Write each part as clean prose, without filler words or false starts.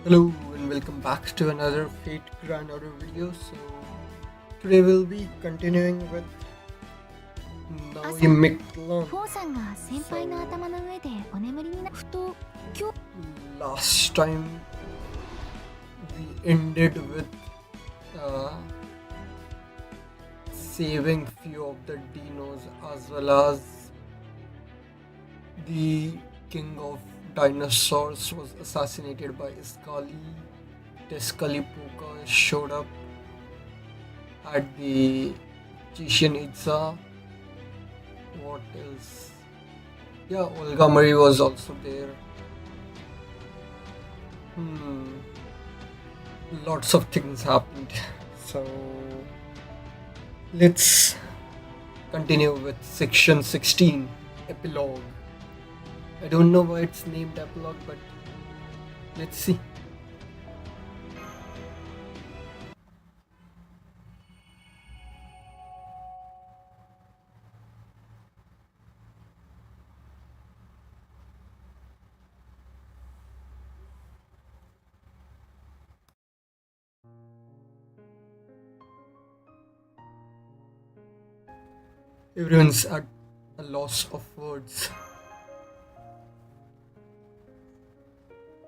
Hello and welcome back to another Fate Grand Order video. Today we'll be continuing with Naomi 朝、McClung. フォーさんが先輩の頭の上でお眠りになふと、今日 Last time we ended with uh, saving few of the dinos as well as the king of dinosaurs was assassinated by Iskali. Teskalipoka showed up at the Chichen Itza. What else? Yeah, Olga Marie was also there. Lots of things happened. So let's continue with section 16, epilogue. I don't know why it's named epilogue, but let's see. Everyone's at a loss of words.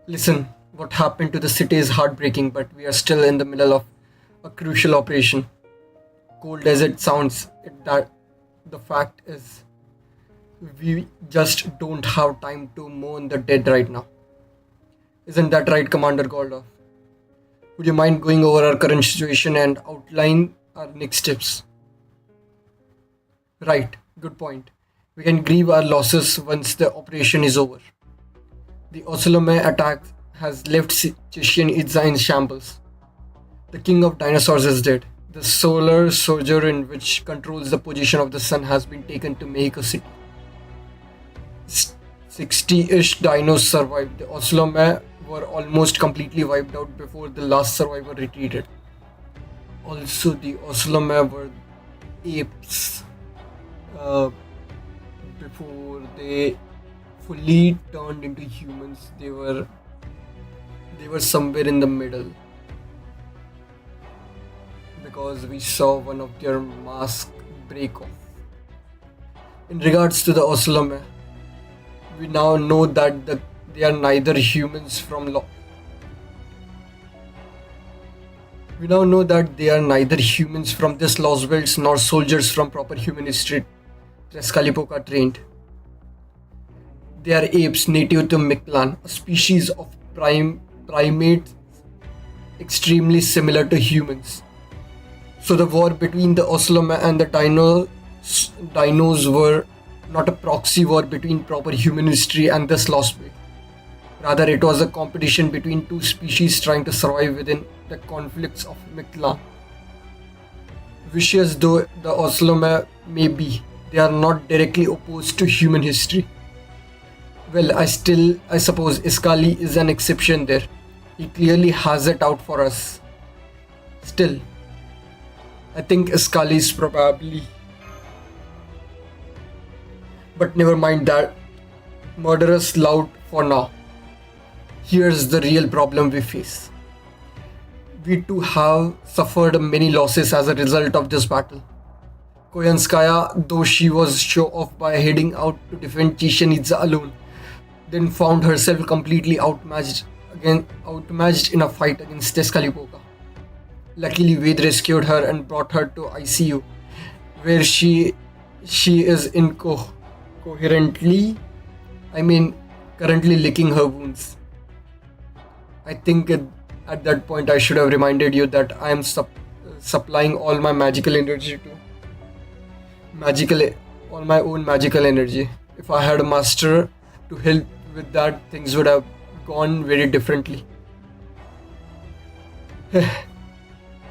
Listen, what happened to the city is heartbreaking, but we are still in the middle of a crucial operation. Cold as it sounds, that the fact is, we just don't have time to mourn the dead right now. Isn't that right, Commander Goldov? Would you mind going over our current situation and outline our next steps? Right, good point. We can grieve our losses once the operation is over. The Ocelome attack has left Chichen Itza in shambles. The king of dinosaurs is dead. The solar sojourn which controls the position of the sun has been taken to Mexico City. 60-ish dinos survived. The Ocelome were almost completely wiped out before the last survivor retreated. Also, the Ocelome were apes before they fully turned into humans. They were somewhere in the middle because we saw one of their mask break off. In regards to the Ocelome, we now know that they are neither humans from we now know that they are neither humans from this Lostbelt nor soldiers from proper human history Trescalipoca trained. They are apes native to Mictlan, a species of primates extremely similar to humans. So the war between the Ocelome and the dinos were not a proxy war between proper human history and this Lostbelt. Rather, it was a competition between two species trying to survive within the conflicts of Mictlan. Vicious though the Ocelome may be, they are not directly opposed to human history. Well, I suppose Iskali is an exception there. He clearly has it out for us. Still, I think Iskali is probably. But never mind that. Murderous loud for now. Here's the real problem we face. We too have suffered many losses as a result of this battle. Koyanskaya, though she was show off by heading out to defend Chichen Itza alone, then found herself completely outmatched in a fight against Teskalipoka. Luckily, Ved rescued her and brought her to ICU, where she is currently licking her wounds. I think at that point I should have reminded you that I am supplying all my magical energy to all my own magical energy. If I had a master to help with that, things would have gone very differently.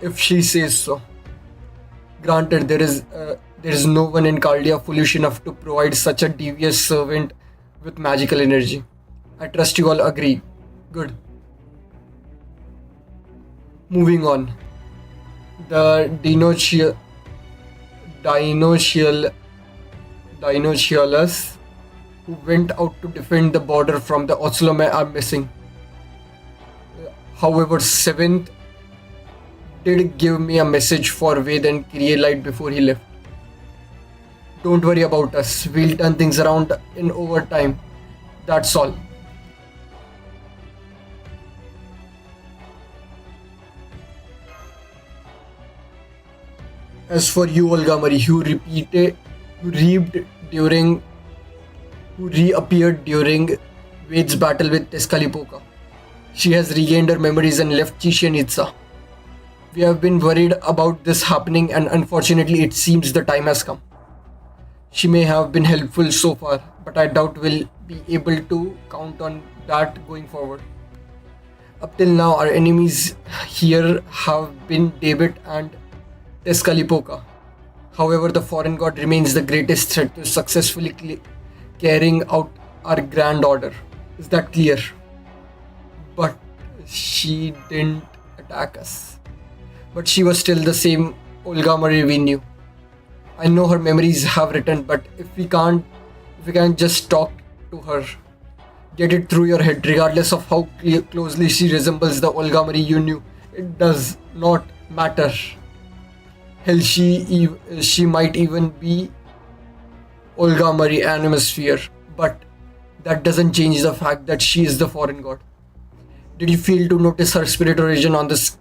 If she says so. Granted, there is no one in Caldia foolish enough to provide such a devious servant with magical energy. I trust you all agree. Good. Moving on. The Dinoceolus who went out to defend the border from the Ocelome are missing. However, 7th did give me a message for Ved and Krielite before he left. Don't worry about us. We'll turn things around in overtime. That's all. As for you, Olga Marie, who reaped during, who reappeared during Wade's battle with Tezcatlipoca. She has regained her memories and left Chichen Itza. We have been worried about this happening, and unfortunately, it seems the time has come. She may have been helpful so far, but I doubt we'll be able to count on that going forward. Up till now, our enemies here have been David and Tezcatlipoca. However, the foreign god remains the greatest threat to successfully carrying out our grand order. Is that clear? But she didn't attack us. But she was still the same Olga Marie we knew. I know her memories have returned, but if we can't just talk to her, get it through your head, regardless of how closely she resembles the Olga Marie you knew, it does not matter. Hell, she might even be Olga Marie Animosphere, but that doesn't change the fact that she is the foreign god. Did you fail to notice her spirit origin is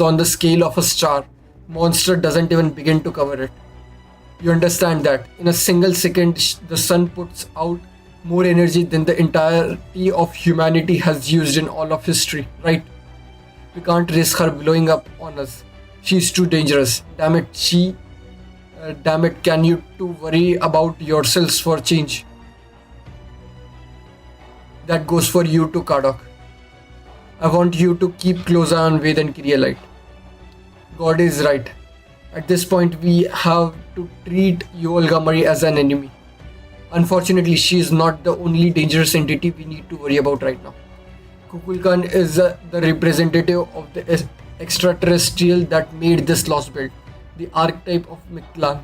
on the scale of a star? Monster doesn't even begin to cover it. You understand that in a single second, the sun puts out more energy than the entirety of humanity has used in all of history, right? We can't risk her blowing up on us. She's too dangerous. Damn it, can you two worry about yourselves for change? That goes for you too, Kadok. I want you to keep close eye on Ved and Krielite. God is right. At this point, we have to treat you, Olga Marie, as an enemy. Unfortunately, she is not the only dangerous entity we need to worry about right now. Kukulkan is the representative of the extraterrestrial that made this Lostbelt, the archetype of Mictlan.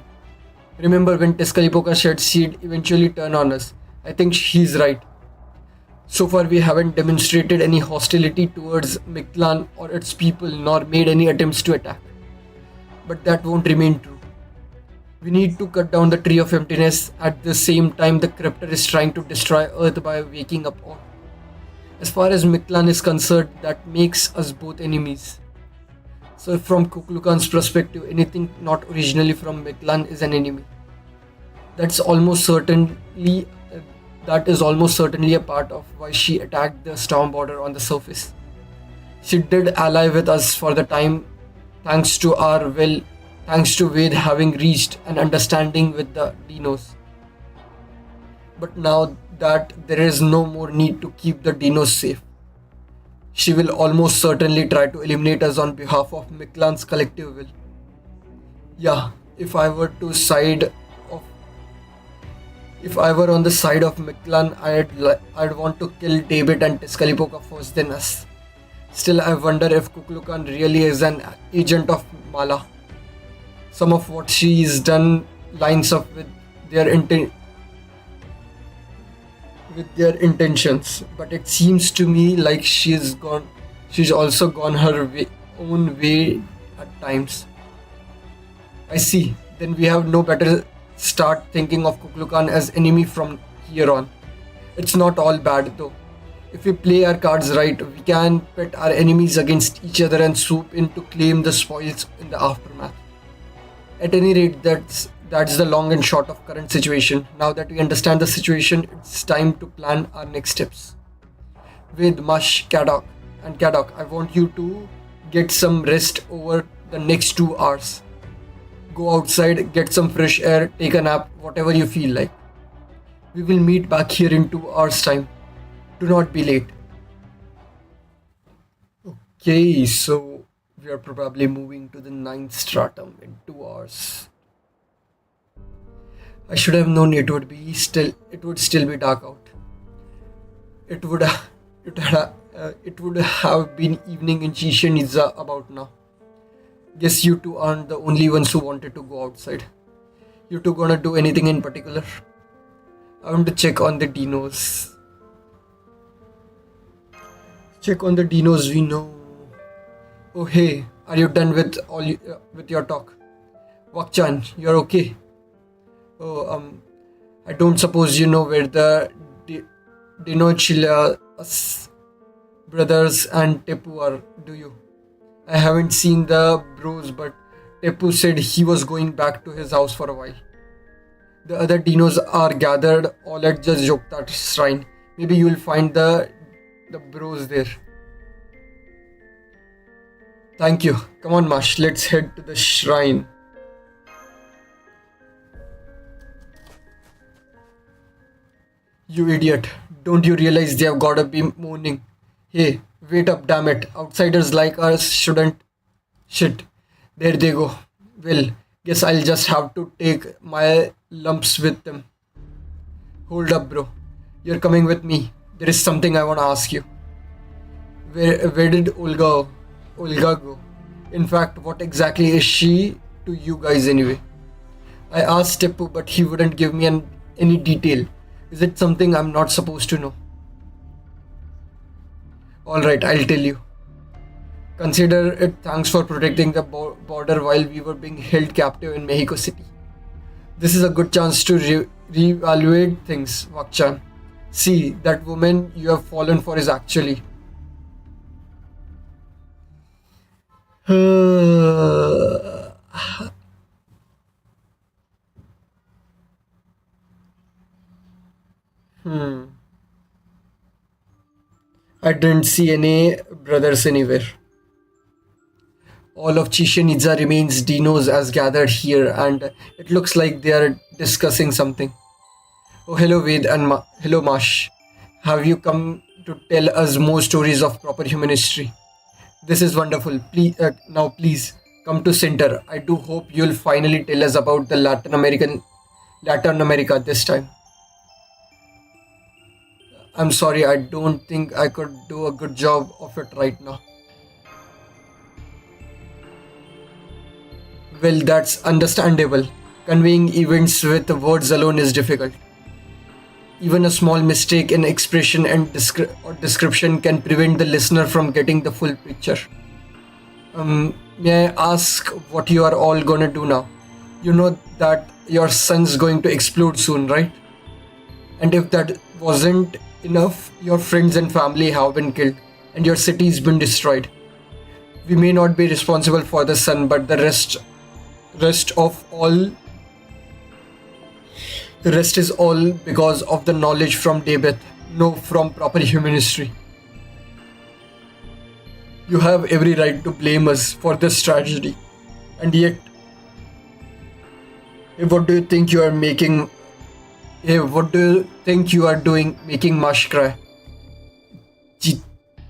Remember when Tezcatlipoca said she'd eventually turn on us? I think he's right. So far, we haven't demonstrated any hostility towards Mictlan or its people, nor made any attempts to attack. But that won't remain true. We need to cut down the tree of emptiness. At the same time, the Cryptor is trying to destroy Earth by waking up all. As far as Mictlan is concerned, that makes us both enemies. So from Kukulkan's perspective, anything not originally from Mictlan is an enemy. That is almost certainly a part of why she attacked the storm border on the surface. She did ally with us for the time, thanks to Ved having reached an understanding with the Dinos. But now that there is no more need to keep the Dinos safe, she will almost certainly try to eliminate us on behalf of Mictlan's collective will. Yeah, if I were on the side of Mictlan, I'd want to kill David and Tezcatlipoca first, then us. Still, I wonder if Kukulkan really is an agent of Mala. Some of what she's done lines up with their intentions, but it seems to me like she's also gone her own way at times. I see. Then we have no better start thinking of Kukulkan as enemy from here on. It's not all bad though. If we play our cards right, we can pit our enemies against each other and swoop in to claim the spoils in the aftermath. At any rate, that's the long and short of current situation. Now that we understand the situation, it's time to plan our next steps. With Mash, Kadok, I want you to get some rest over the next 2 hours. Go outside, get some fresh air, take a nap, whatever you feel like. We will meet back here in 2 hours' time. Do not be late. Okay, so we are probably moving to the 9th stratum in 2 hours. I should have known it would still be dark out. It would have been evening in Chichen Itza about now. Guess you two aren't the only ones who wanted to go outside. You two gonna do anything in particular? I want to check on the Dinos. Check on the dinos we know. Oh hey, are you done with with your talk? Wakchan, you're okay? Oh I don't suppose you know where the Dinochila brothers and Tepu are, do you? I haven't seen the bros, but Tepu said he was going back to his house for a while. The other dinos are gathered all at the Jokta shrine. Maybe you'll find the bros there. Thank you. Come on, Mash, let's head to the shrine. You idiot. Don't you realize they have gotta be mourning? Hey, wait up, damn it. Outsiders like us shouldn't. Shit. There they go. Well, guess I'll just have to take my lumps with them. Hold up, bro. You're coming with me. There is something I wanna ask you. Where did Olga go? In fact, what exactly is she to you guys anyway? I asked Tipu, but he wouldn't give me any detail. Is it something I'm not supposed to know? Alright, I'll tell you. Consider it thanks for protecting the border while we were being held captive in Mexico City. This is a good chance to reevaluate things, Wakchan. See, that woman you have fallen for is actually. I didn't see any brothers anywhere. All of Chichen Itza remains dinos as gathered here, and it looks like they are discussing something. Oh, hello Ved and hello Mash. Have you come to tell us more stories of proper human history? This is wonderful. Please come to center. I do hope you'll finally tell us about the Latin America this time. I'm sorry, I don't think I could do a good job of it right now. Well, that's understandable. Conveying events with words alone is difficult. Even a small mistake in expression and description can prevent the listener from getting the full picture. May I ask what you are all gonna do now? You know that your sun's going to explode soon, right? And if that wasn't enough, your friends and family have been killed, and your city's been destroyed. We may not be responsible for the sun, but the rest is all because of the knowledge from Daybeth, no from proper human history. You have every right to blame us for this tragedy, and yet, what do you think you are making? What do you think you are doing, making Mash cry?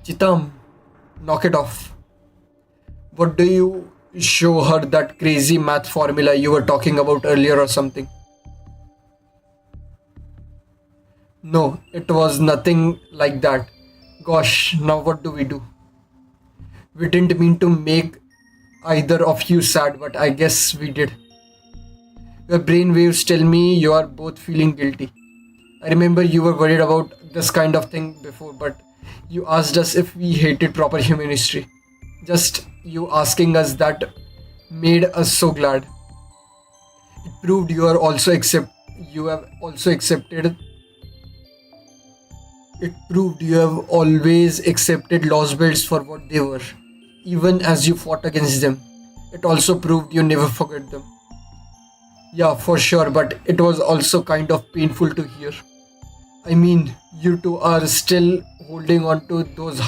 Chitam, knock it off. What do you show her that crazy math formula you were talking about earlier or something? No, it was nothing like that. Gosh, now what do we do? We didn't mean to make either of you sad, but I guess we did. Your brainwaves tell me you are both feeling guilty. I remember you were worried about this kind of thing before, but you asked us if we hated proper human history. Just you asking us that made us so glad. It proved you have also accepted. It proved you have always accepted Lostbelts for what they were, even as you fought against them. It also proved you never forget them. Yeah, for sure, but it was also kind of painful to hear. I mean, you two are still holding on to those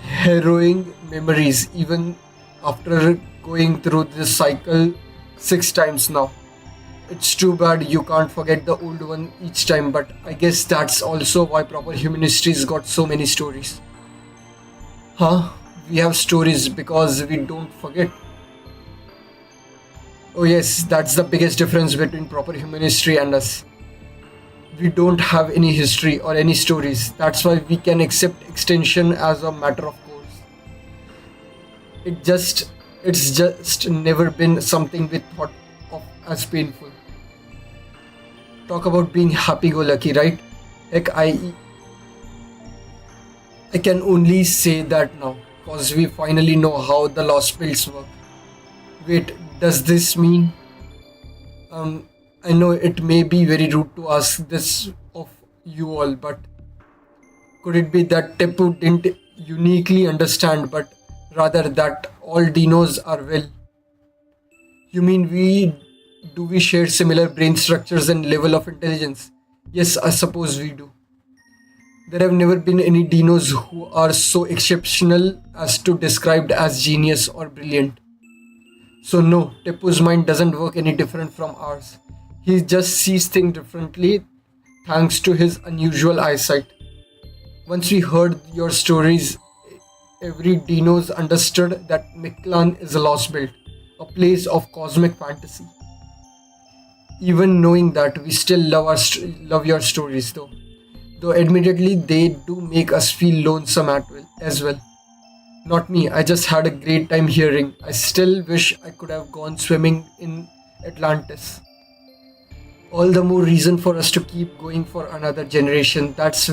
harrowing memories, even after going through this cycle 6 times now. It's too bad you can't forget the old one each time, but I guess that's also why proper human history's got so many stories. Huh? We have stories because we don't forget. Oh yes, that's the biggest difference between proper human history and us. We don't have any history or any stories. That's why we can accept extinction as a matter of course. It's just never been something we thought of as painful. Talk about being happy-go-lucky, right? Heck, I can only say that now, cause we finally know how the lost builds work. Wait, does this mean? I know it may be very rude to ask this of you all, but could it be that Tepu didn't uniquely understand, but rather that all dinos are well? You mean we share similar brain structures and level of intelligence? Yes, I suppose we do. There have never been any dinos who are so exceptional as to described as genius or brilliant. So no, Tepu's mind doesn't work any different from ours. He just sees things differently thanks to his unusual eyesight. Once we heard your stories, every Dinos understood that Miklan is a lost belt, a place of cosmic fantasy. Even knowing that, we still love your stories though. Though admittedly, they do make us feel lonesome as well. Not me, I just had a great time hearing. I still wish I could have gone swimming in Atlantis. All the more reason for us to keep going for another generation. That's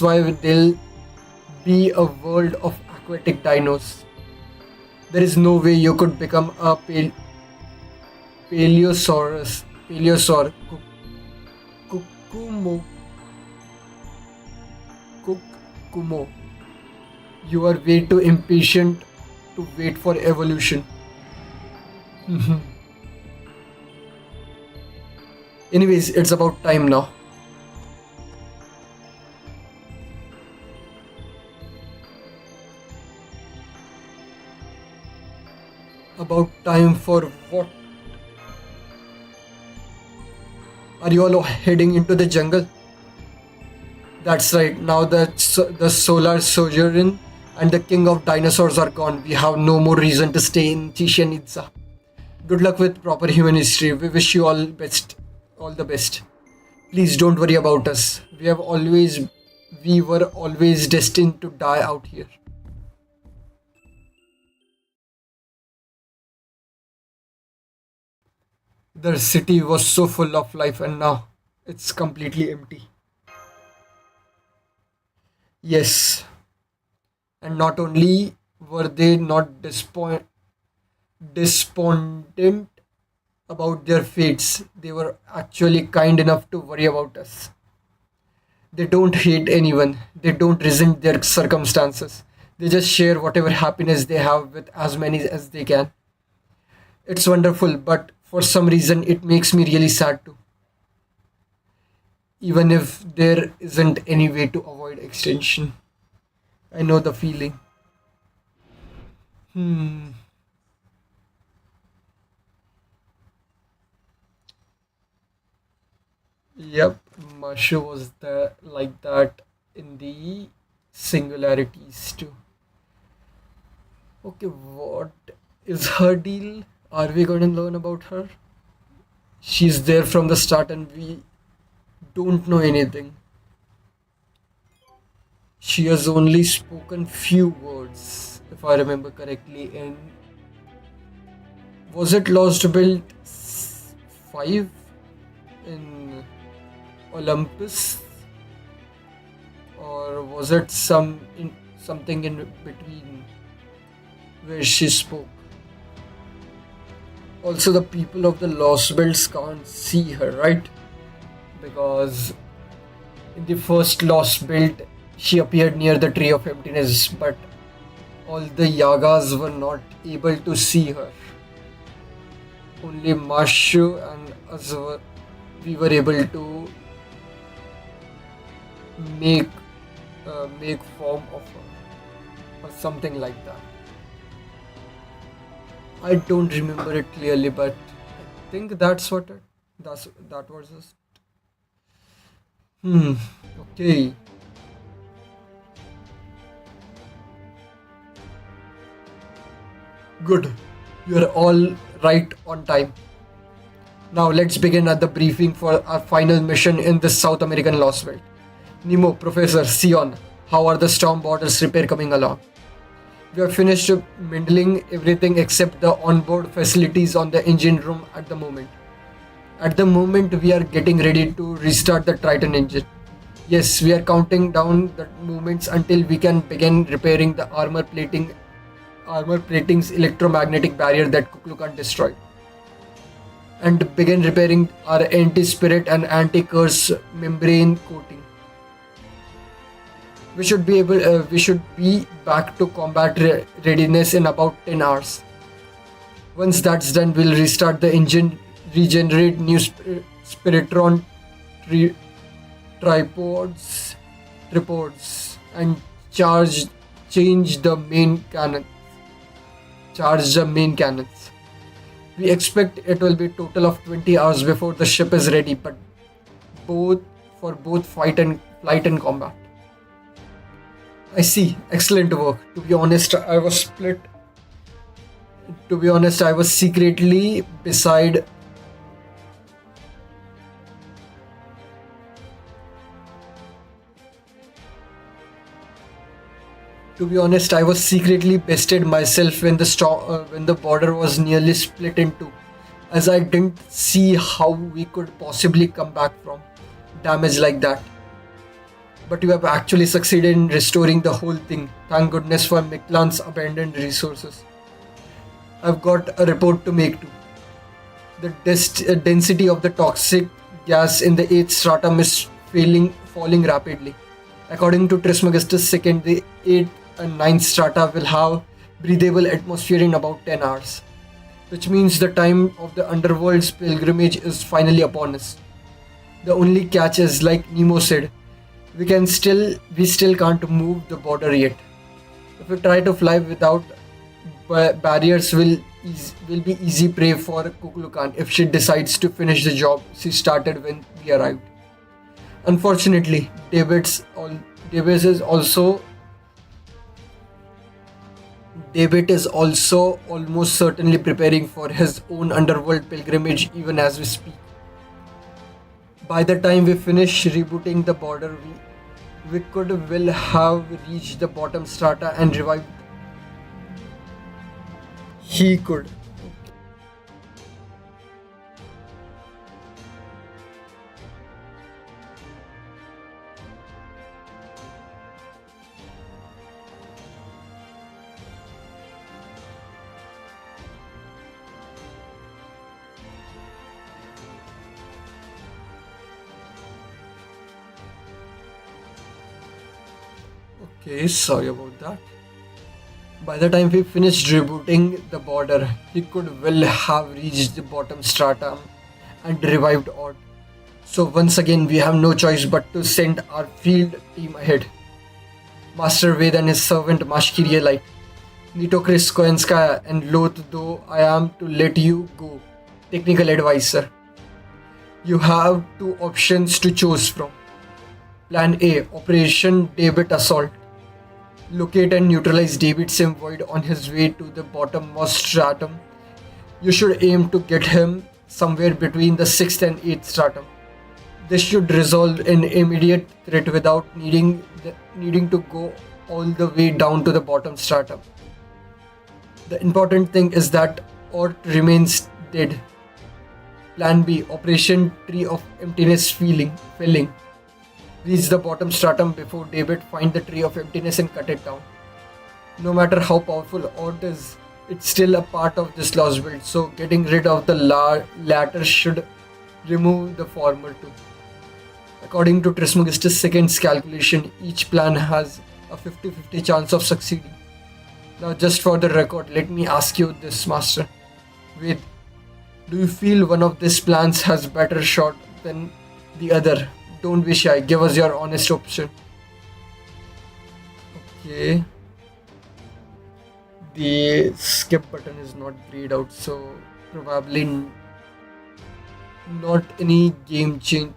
why there'll be a world of aquatic dinos. There is no way you could become a paleosaur, kukumo, kukumo. You are way too impatient to wait for evolution. Anyways, it's about time now. About time for what? Are you all heading into the jungle? That's right, now that the solar sojourn and the king of dinosaurs are gone, we have no more reason to stay in Chichen Itza. Good luck with proper human history. We wish you all the best. Please don't worry about us. We were always destined to die out here. The city was so full of life and now it's completely empty. Yes, and not only were they not despondent about their fates, they were actually kind enough to worry about us. They don't hate anyone, they don't resent their circumstances. They just share whatever happiness they have with as many as they can. It's wonderful, but for some reason it makes me really sad too. Even if there isn't any way to avoid extinction. I know the feeling. Hmm. Yep, Masha was there like that in the singularities too. Okay, what is her deal? Are we going to learn about her? She's there from the start and we don't know anything. She has only spoken few words, if I remember correctly. And was it Lost Build 5 in Olympus, or was it something in between where she spoke? Also, the people of the Lost Belts can't see her, right? Because in the first Lost Belt, she appeared near the Tree of Emptiness, but all the Yagas were not able to see her. Only Mashu and us we were able to make make form of her or something like that. I don't remember it clearly, but I think that was it. Hmm. Okay. Good. You are all right on time. Now let's begin at the briefing for our final mission in this South American Lost World. Nemo, Professor, Sion, how are the storm borders repair coming along? We have finished mindling everything except the onboard facilities on the engine room at the moment. At the moment, we are getting ready to restart the Triton engine. Yes, we are counting down the moments until we can begin repairing the armor plating's electromagnetic barrier that Kukulkan destroyed, and begin repairing our anti-spirit and anti-curse membrane coating. We should be back to combat readiness in about 10 hours. Once that's done, we'll restart the engine, regenerate new Spiritron tri- tripods, tripods, and charge, change the main cannon, charge the main cannons. We expect it will be a total of 20 hours before the ship is ready, but both both flight and combat. I see. Excellent work. To be honest, I was secretly beside. To be honest, I was secretly bested myself when when the border was nearly split in two, as I didn't see how we could possibly come back from damage like that. But you have actually succeeded in restoring the whole thing. Thank goodness for Miklan's abandoned resources. I've got a report to make too. The density of the toxic gas in the 8th stratum is falling rapidly. According to Trismegistus II, the 8th and 9th strata will have breathable atmosphere in about 10 hours, which means the time of the underworld's pilgrimage is finally upon us. The only catch is, like Nemo said, we still can't move the border yet. If we try to fly without barriers, will be easy prey for Kuklukan if she decides to finish the job she started when we arrived. Unfortunately, Davis is also David is also almost certainly preparing for his own underworld pilgrimage even as we speak. By the time we finish rebooting the border, we could will have reached the bottom strata and revived. He could. Okay, sorry about that. By the time we finished rebooting the border, he could well have reached the bottom strata and revived Odd. So once again, we have no choice but to send our field team ahead. Master Ved and his servant Mashkirielite, Nito Chris Koenskaya, and loath though I am to let you go, technical advisor. You have two options to choose from. Plan A, Operation David Assault. Locate and neutralize David Simvoid on his way to the bottommost stratum. You should aim to get him somewhere between the 6th and 8th stratum. This should resolve an immediate threat without needing to go all the way down to the bottom stratum. The important thing is that Ort remains dead. Plan B, Operation Tree of Emptiness Felling. Reach the bottom stratum before David find the Tree of Emptiness and cut it down. No matter how powerful Ort is, it's still a part of this lost build, so getting rid of the latter should remove the former too. According to Trismegistus II's calculation, each plan has a 50-50 chance of succeeding. Now just for the record, let me ask you this, Master. Wait, do you feel one of these plans has better shot than the other? Don't be shy, give us your honest option. Okay. The skip button is not grayed out, so probably not any game change.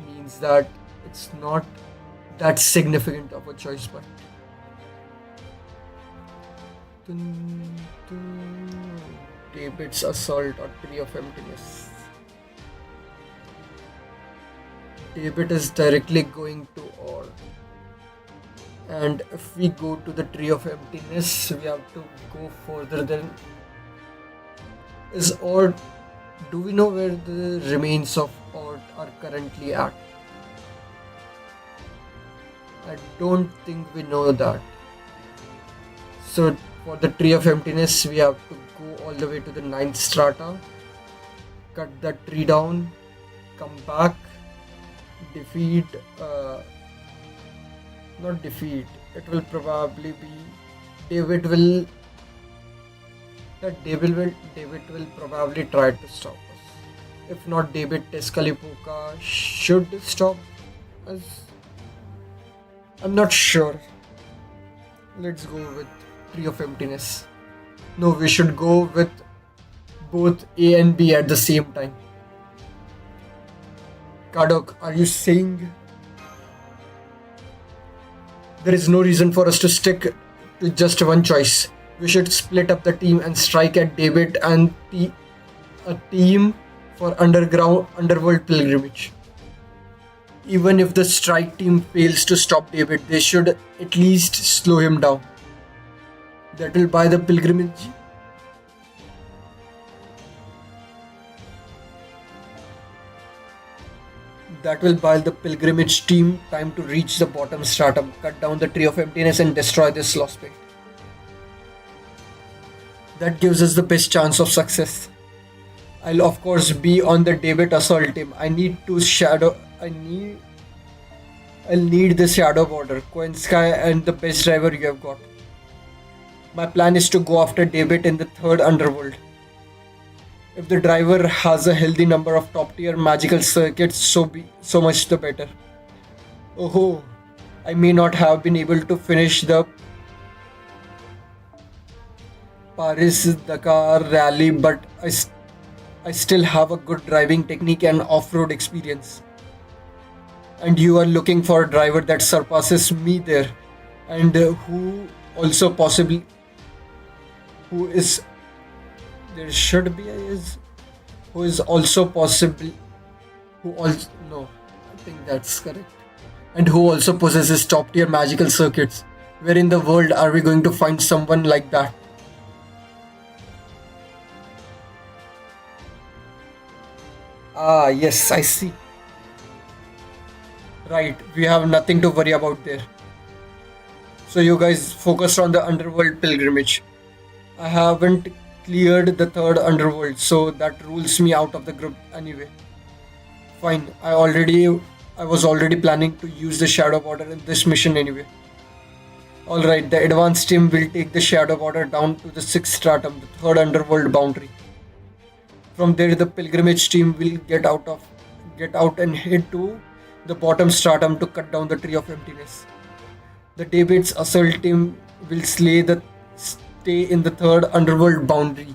Means that it's not that significant of a choice, but David's assault or Tree of Emptiness. David is directly going to Or, and if we go to the Tree of Emptiness, we have to go further than is Or. Do we know where the remains of Ort are currently at? I don't think we know that. So for the tree of emptiness, we have to go all the way to the ninth strata, cut that tree down, come back, defeat, uh, not defeat, it will probably be David will, David will probably try to stop us. If not David, Tezcatlipoca should stop us. I'm not sure. Let's go with Tree of Emptiness. No, we should go with both A and B at the same time. Kadok, are you saying there is no reason for us to stick to just one choice? We should split up the team and strike at David and a team for underworld pilgrimage. Even if the strike team fails to stop David, they should at least slow him down. That will buy the pilgrimage. That will buy the pilgrimage team time to reach the bottom stratum, cut down the tree of emptiness, and destroy this Lostbelt. That gives us the best chance of success. I'll of course be on the David assault team. I'll need the shadow border, Coin Sky, and the best driver you have got. My plan is to go after David in the third underworld. If the driver has a healthy number of top tier magical circuits, so much the better. Oh, I may not have been able to finish the Paris Dakar rally, but I still have a good driving technique and off-road experience. And you are looking for a driver that surpasses me there, and also possibly who is there should be a is who is also possibly who also no, I think that's correct, and who also possesses top tier magical circuits. Where in the world are we going to find someone like that? Ah, yes, I see. Right, we have nothing to worry about there. So you guys focus on the underworld pilgrimage. I haven't cleared the third underworld, so that rules me out of the group anyway. Fine, I was already planning to use the shadow border in this mission anyway. Alright, the advanced team will take the shadow border down to the sixth stratum, the third underworld boundary. From there the pilgrimage team will get out and head to the bottom stratum to cut down the tree of emptiness. The David's assault team will stay in the third underworld boundary,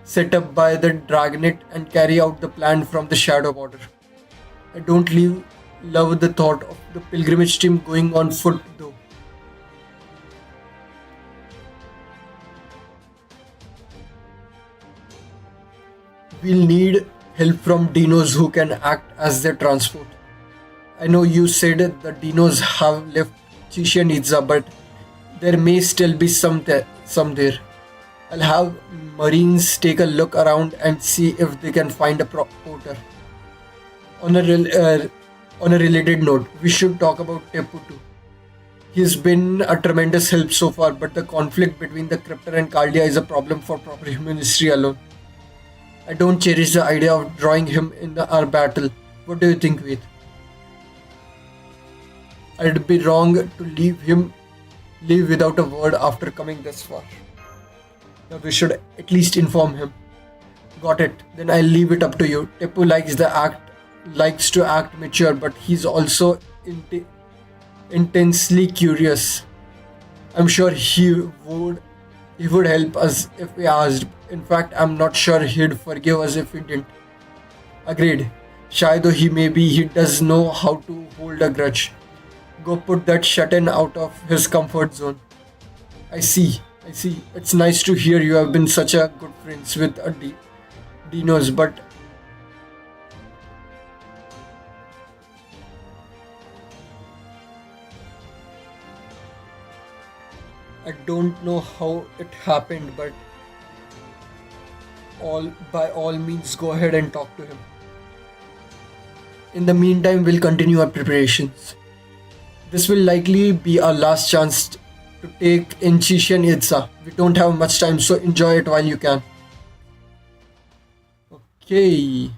set up by the Dragonet, and carry out the plan from the shadow border. I don't love the thought of the pilgrimage team going on foot though. We'll need help from dinos who can act as their transport. I know you said the dinos have left Chichen Itza, but there may still be some there. I'll have Marines take a look around and see if they can find a porter. On a related note, we should talk about Tepu too. He's been a tremendous help so far, but the conflict between the Cryptor and Caldia is a problem for proper human history alone. I don't cherish the idea of drawing him in our battle. What do you think, Ved? I'd be wrong to leave without a word after coming this far. Now we should at least inform him. Got it. Then I'll leave it up to you. Tepu likes to act mature, but he's also intensely curious. I'm sure he would help us if we asked. In fact, I'm not sure he'd forgive us if we didn't. Agreed. Shy though he does know how to hold a grudge. Go put that shut-in out of his comfort zone. I see. It's nice to hear you have been such a good friends with Dinos, but I don't know how it happened, but by all means go ahead and talk to him. In the meantime, we'll continue our preparations. This will likely be our last chance to take in Chichen Itza. We don't have much time, so enjoy it while you can. Okay.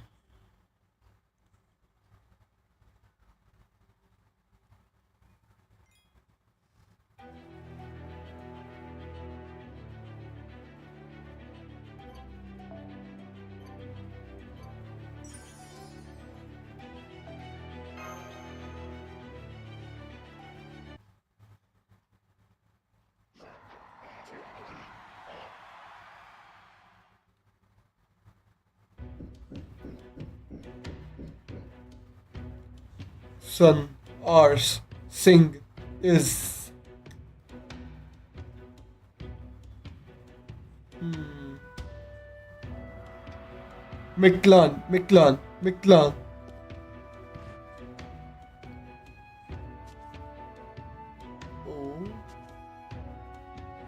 Sun, ours, sing, is. Miklan, Miklan, Miklan. Oh,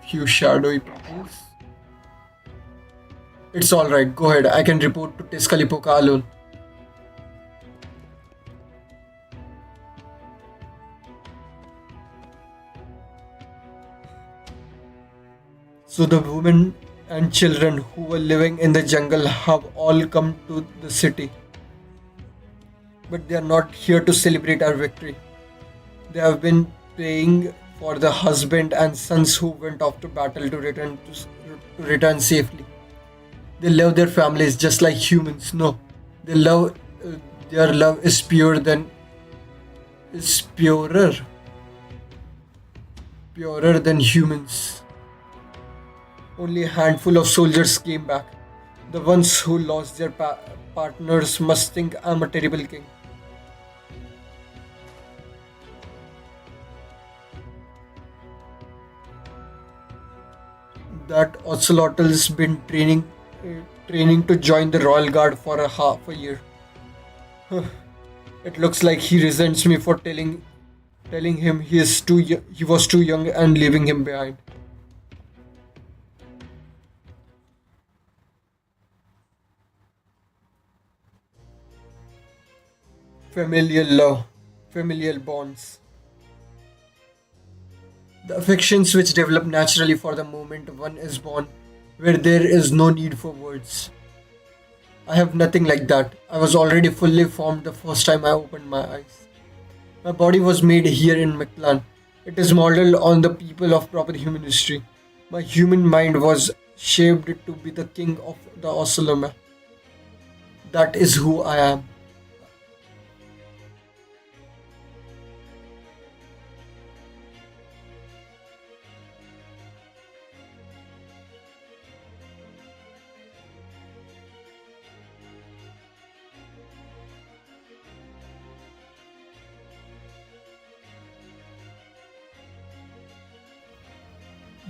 few shadowy pupils. It's alright, go ahead. I can report to Tezcatlipoca alone. So the women and children who were living in the jungle have all come to the city. But they are not here to celebrate our victory. They have been praying for the husband and sons who went off to battle to return safely. They love their families just like humans. No, they love their love is purer, purer than humans. Only a handful of soldiers came back. The ones who lost their partners must think I'm a terrible king. That Ocelotl's been training to join the Royal Guard for a half a year. It looks like he resents me for telling him he was too young and leaving him behind. Familial love, familial bonds. The affections which develop naturally for the moment one is born, where there is no need for words. I have nothing like that. I was already fully formed the first time I opened my eyes. My body was made here in Mictlan. It is modeled on the people of proper human history. My human mind was shaped to be the king of the Oceloma. That is who I am.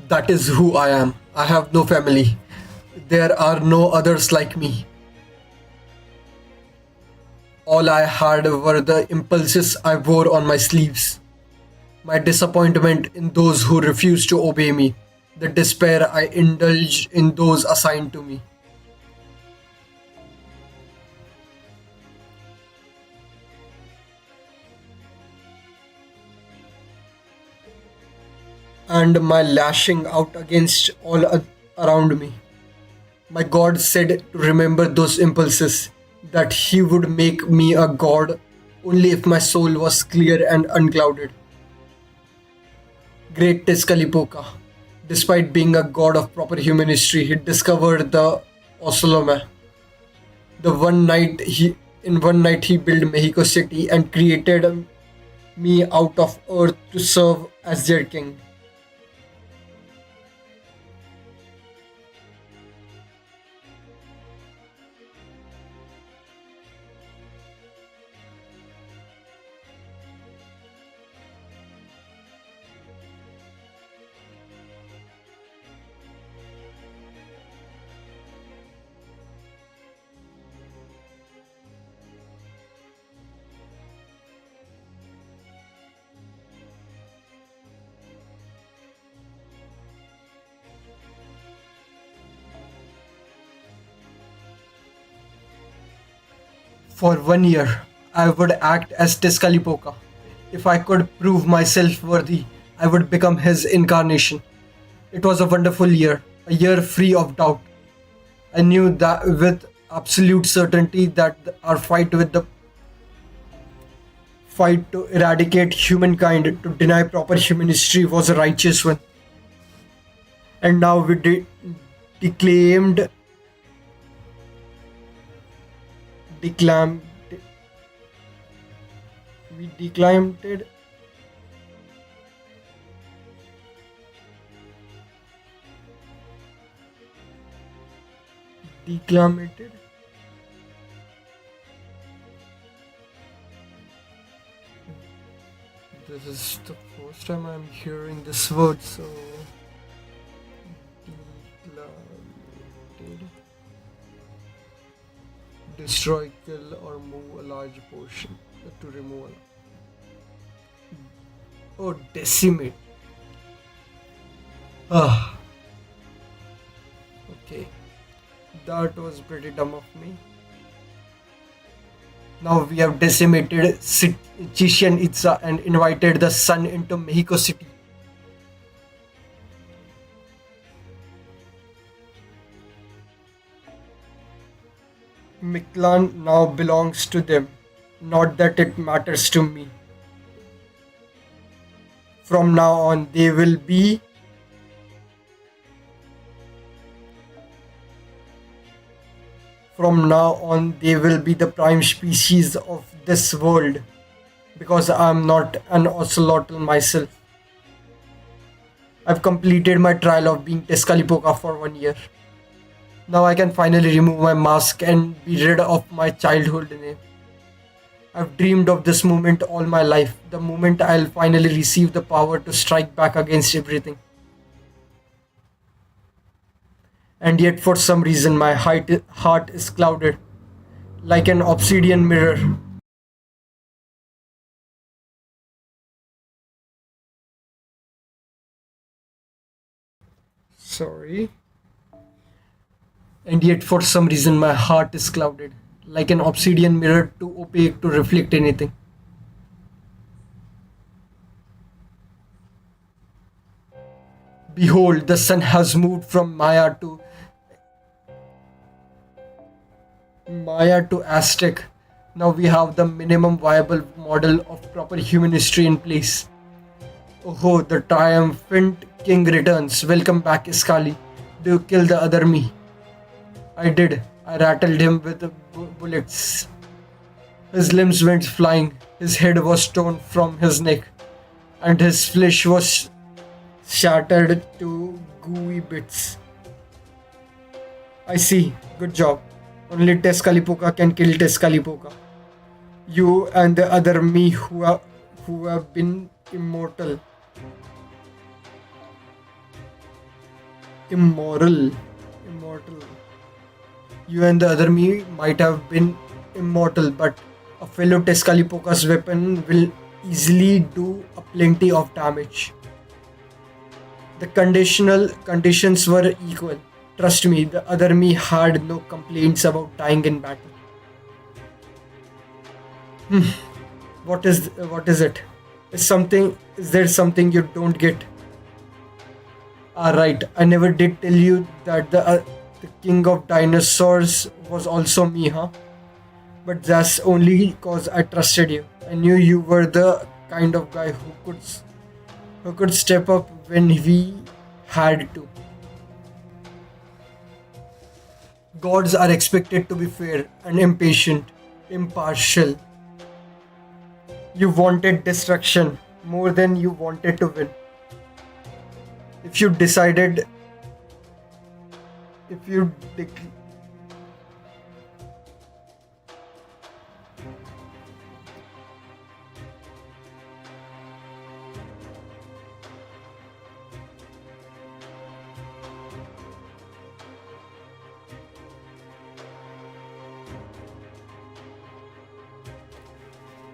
That is who I am. I have no family. There are no others like me. All I had were the impulses I wore on my sleeves. My disappointment in those who refused to obey me. The despair I indulged in those assigned to me. And my lashing out against around me. My God said to remember those impulses, that He would make me a God only if my soul was clear and unclouded. Great Tezcatlipoca, despite being a god of proper human history, he discovered the Oceloma. The one night he built Mexico City and created me out of earth to serve as their king. For 1 year, I would act as Tezcatlipoca, If I could prove myself worthy, I would become his incarnation. It was a wonderful year, a year free of doubt. I knew that with absolute certainty that our fight to eradicate humankind, to deny proper human history, was a righteous one. And now declaimed, declamed, we declaimed it, declaimed. This is the first time I'm hearing this word, so declamed. Destroy, kill, or move a large portion to remove. Oh, decimate. Ah, okay. That was pretty dumb of me. Now we have decimated Chichen Itza and invited the sun into Mexico City. Mictlan now belongs to them. Not that it matters to me. From now on, they will be. From now on, they will be the prime species of this world. Because I'm not an ocelotl myself. I've completed my trial of being Tezcatlipoca for 1 year. Now I can finally remove my mask and be rid of my childhood name. I've dreamed of this moment all my life, the moment I'll finally receive the power to strike back against everything. And yet, for some reason, my heart is clouded, like an obsidian mirror. Sorry. And yet, for some reason, my heart is clouded, like an obsidian mirror too opaque to reflect anything. Behold, the sun has moved from Maya to Aztec. Now we have the minimum viable model of proper human history in place. Oh, the triumphant king returns. Welcome back, Iskali. Do you kill the other me? I did. I rattled him with bullets. His limbs went flying. His head was torn from his neck, and his flesh was shattered to gooey bits. I see. Good job. Only Tezcatlipoca can kill Tezcatlipoca. You and the other me who have been immortal. Immoral. Immortal. You and the other me might have been immortal, but a fellow Tezcatlipoca's weapon will easily do a plenty of damage. The conditions were equal. Trust me, the other me had no complaints about dying in battle. What is it? Is there something you don't get? Right, I never did tell you that the king of dinosaurs was also me, huh? But that's only because I trusted you. I knew you were the kind of guy who could step up when we had to. Gods are expected to be fair and impartial. You wanted destruction more than you wanted to win. If you decided, if you dec-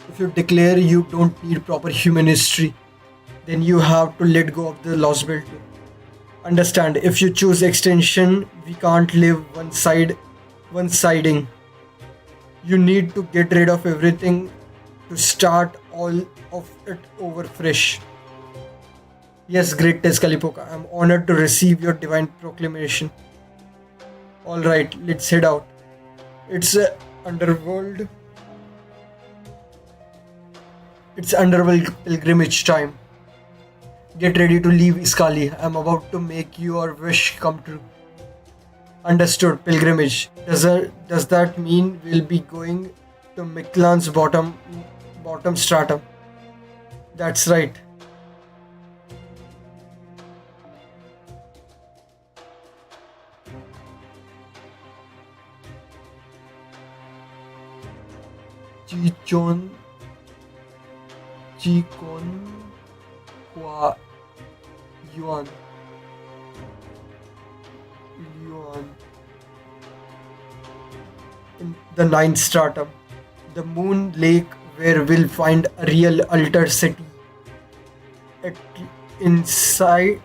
if you declare you don't need proper human history, then you have to let go of the Lostbelt. Understand, if you choose extension, we can't live one siding. You need to get rid of everything to start all of it over fresh. Yes, great Tezcalipoca. I'm honored to receive your divine proclamation. Alright, let's head out. It's underworld. It's underworld pilgrimage time. Get ready to leave Iskali. I'm about to make your wish come true. Understood, pilgrimage. Does that mean we'll be going to Miklan's bottom stratum? That's right. Chichon Chikon Hua Yuan Yuan in the ninth stratum. The moon lake where we'll find a real altar city. At, inside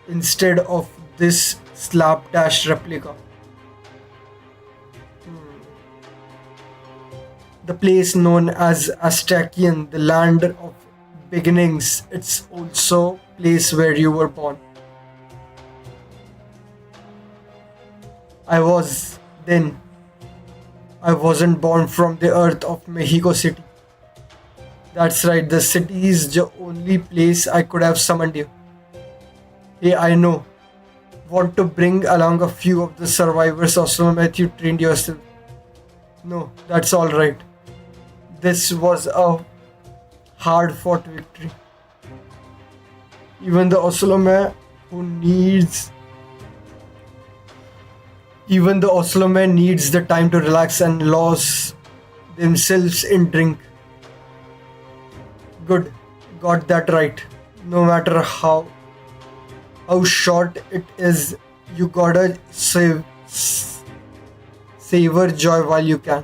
instead of this slapdash replica. The place known as Aztecian, the land of beginnings. It's also place where you were born. I was then. I wasn't born from the earth of Mexico City. That's right, the city is the only place I could have summoned you. Hey, I know. Want to bring along a few of the survivors of Slomath you trained yourself? No, that's alright. This was a hard fought victory. Even the Oslome who needs Even the Osloman needs the time to relax and lose themselves in drink. Good, got that right. No matter how short it is, you gotta savor joy while you can.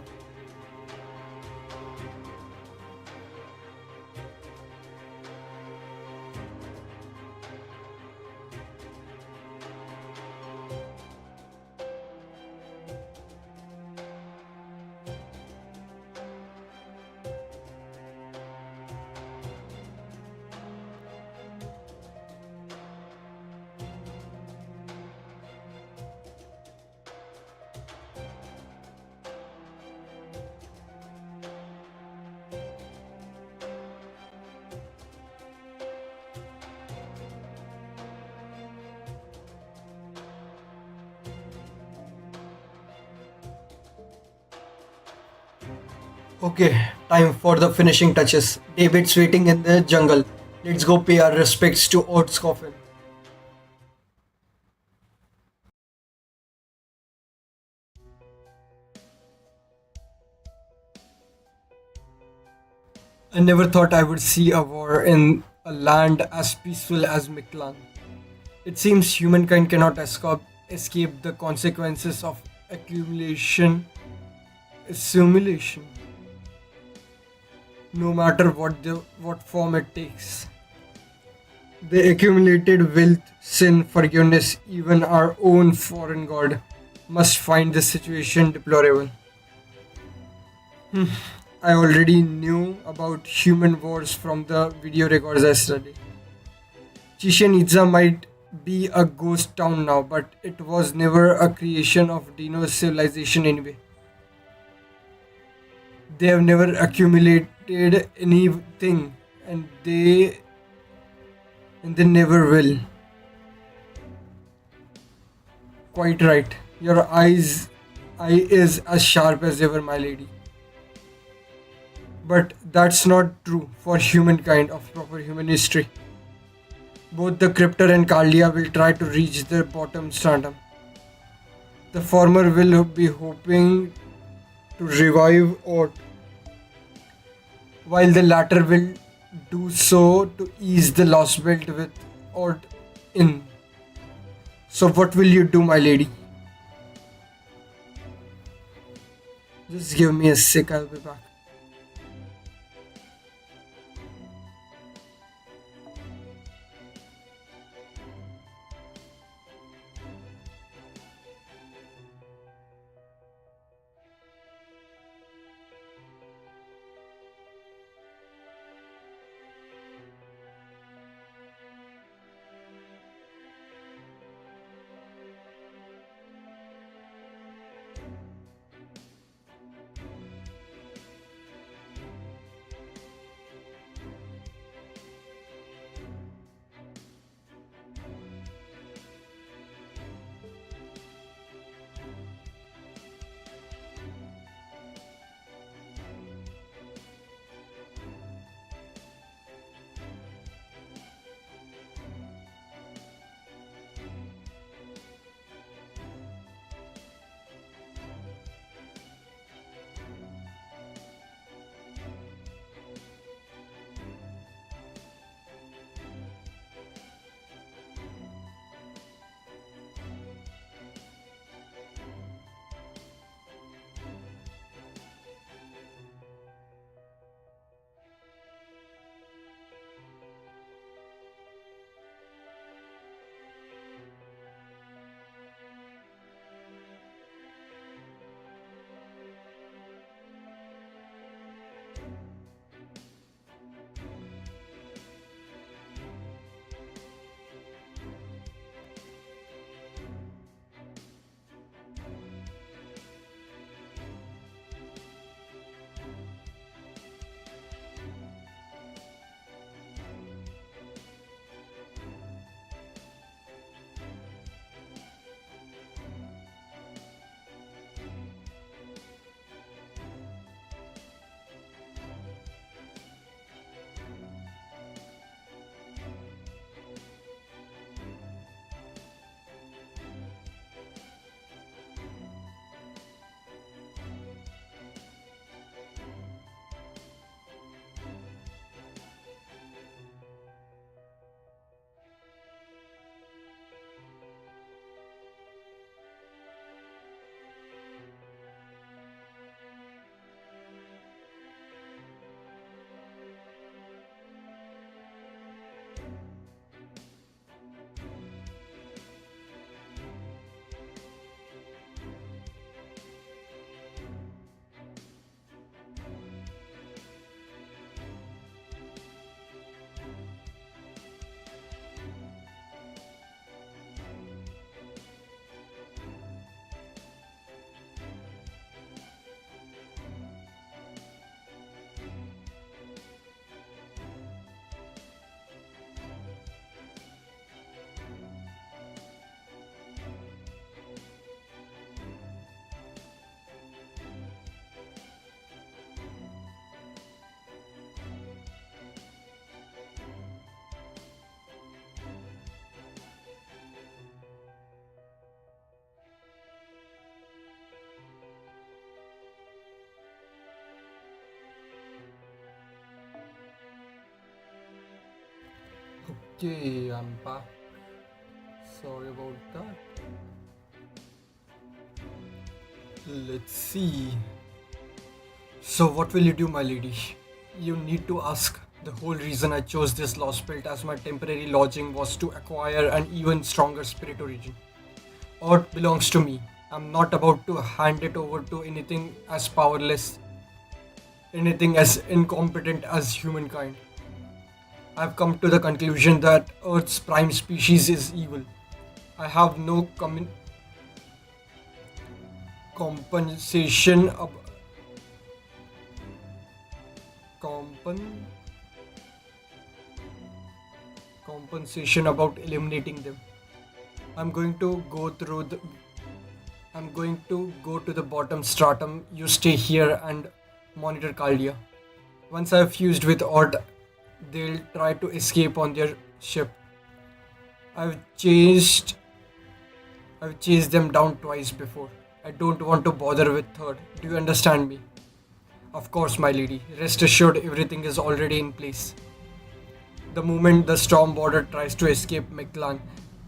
Okay, time for the finishing touches. David's waiting in the jungle. Let's go pay our respects to Oat's coffin. I never thought I would see a war in a land as peaceful as Miklan. It seems humankind cannot escape the consequences of assimilation, no matter what form it takes. The accumulated wealth, sin, forgiveness, even our own foreign god must find this situation deplorable. I already knew about human wars from the video records I studied. Chichen Itza might be a ghost town now, but it was never a creation of Dino's civilization anyway. They have never accumulated anything, and they never will. Quite right. Your eye is as sharp as ever, my lady. But that's not true for humankind of proper human history. Both the Cryptor and Carlia will try to reach the bottom stratum. The former will be hoping to revive Ort, while the latter will do so to ease the Lostbelt with Ort in. So what will you do, my lady? Just give me a sec, I'll be back. Okay, I'm back. Sorry about that. Let's see. So, what will you do, my lady? You need to ask. The whole reason I chose this Lostbelt as my temporary lodging was to acquire an even stronger spirit origin. Earth belongs to me. I'm not about to hand it over to anything as powerless, anything as incompetent as humankind. I've come to the conclusion that Earth's prime species is evil. I have no compensation compen- compensation about eliminating them. I'm going to go through the I'm going to go to the bottom stratum. You stay here and monitor Caldia. Once I've fused with Ord, they'll try to escape on their ship. I've chased I've chased them down twice before. I don't want to bother with third. Do you understand me? Of course, my lady. Rest assured everything is already in place. The moment the storm border tries to escape Mictlan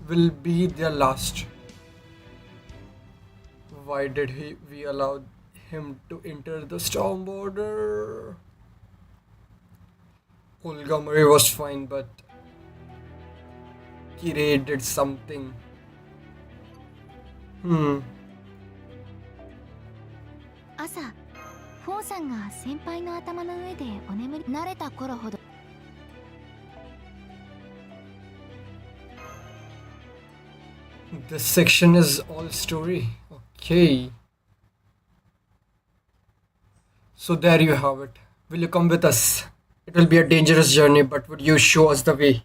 will be their last. Why did we allow him to enter the storm border? Montgomery was fine, but Kirei did something. 朝フォンさんが先輩の頭の上でお眠り慣れた頃ほど This section is all story. Okay. So there you have it. Will you come with us? It will be a dangerous journey, but would you show us the way?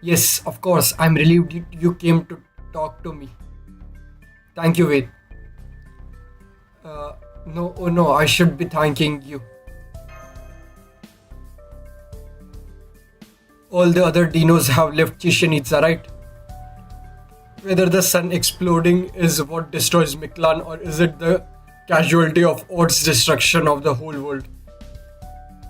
Yes, of course. I'm relieved you came to talk to me. Thank you, Wade. No, oh no, I should be thanking you. All the other dinos have left Chichen Itza, right? Whether the sun exploding is what destroys Mictlan or is it the casualty of Od's destruction of the whole world?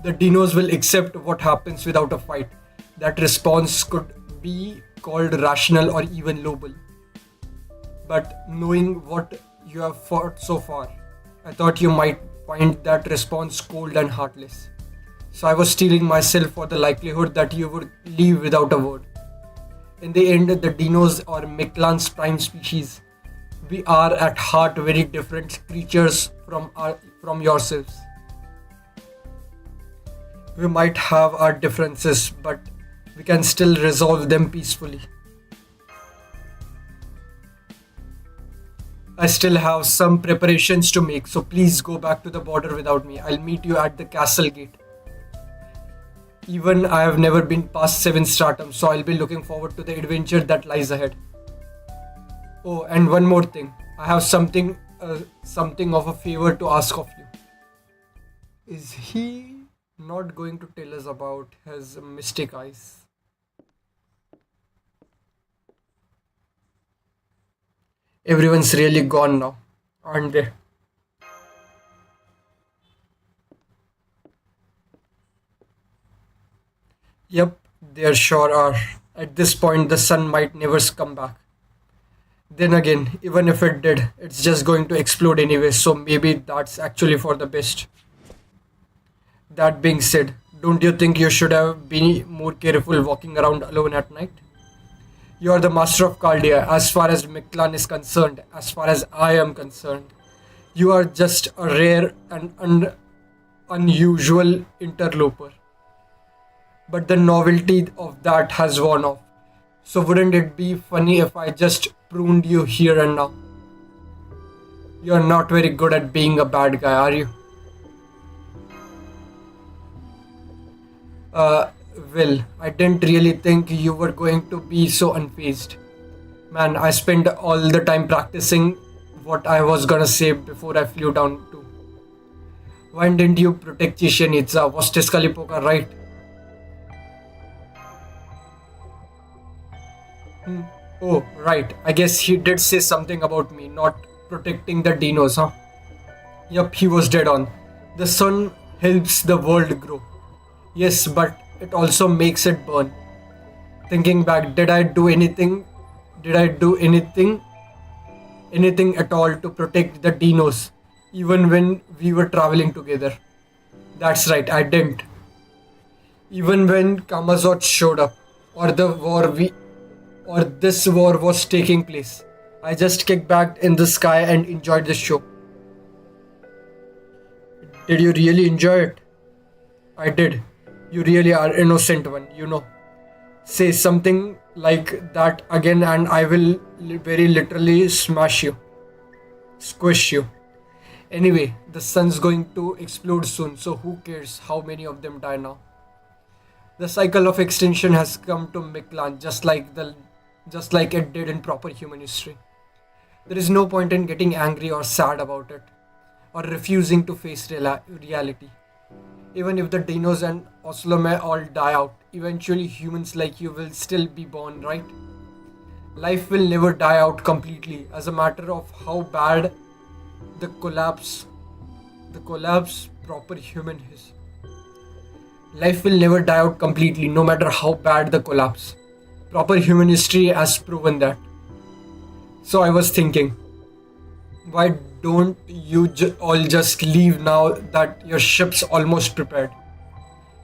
The dinos will accept what happens without a fight. That response could be called rational or even noble. But knowing what you have fought so far, I thought you might find that response cold and heartless. So I was steeling myself for the likelihood that you would leave without a word. In the end, the dinos or Mictlan's prime species, we are at heart very different creatures from yourselves. We might have our differences, but we can still resolve them peacefully. I still have some preparations to make, so please go back to the border without me. I'll meet you at the castle gate. Even I have never been past 7 stratum, so I'll be looking forward to the adventure that lies ahead. Oh, and one more thing. I have something of a favor to ask of you. Is he not going to tell us about his mystic eyes? Everyone's really gone now, aren't they? Yep, there sure are. At this point, the sun might never come back. Then again, even if it did, it's just going to explode anyway, so maybe that's actually for the best. That being said, don't you think you should have been more careful walking around alone at night? You are the master of Caldia, as far as Mictlan is concerned, as far as I am concerned. You are just a rare and unusual interloper. But the novelty of that has worn off. So wouldn't it be funny if I just pruned you here and now? You're not very good at being a bad guy, are you? Well, I didn't really think you were going to be so unfazed. Man, I spent all the time practicing what I was gonna say before I flew down to. Why didn't you protect Chichen Itza? Was Tezcatlipoca right? Oh, right. I guess he did say something about me not protecting the dinos, huh? Yup, he was dead on. The sun helps the world grow. Yes, but it also makes it burn. Thinking back, Did I do anything at all to protect the dinos, even when we were traveling together? That's right, I didn't. Even when Kamazot showed up, or the war we, or this war was taking place, I just kicked back in the sky and enjoyed the show. Did you really enjoy it? I did. You really are innocent one. Say something like that again and I will very literally squish you. Anyway, the sun's going to explode soon, so who cares how many of them die now? The cycle of extinction has come to Miklan just like it did in proper human history. There is no point in getting angry or sad about it, or refusing to face reality. Even if the dinos and Oslome all die out, eventually humans like you will still be born, right? Life will never die out completely as a matter of how bad the collapse proper human is. Life will never die out completely no matter how bad the collapse. Proper human history has proven that. So I was thinking, why don't you all just leave now that your ship's almost prepared?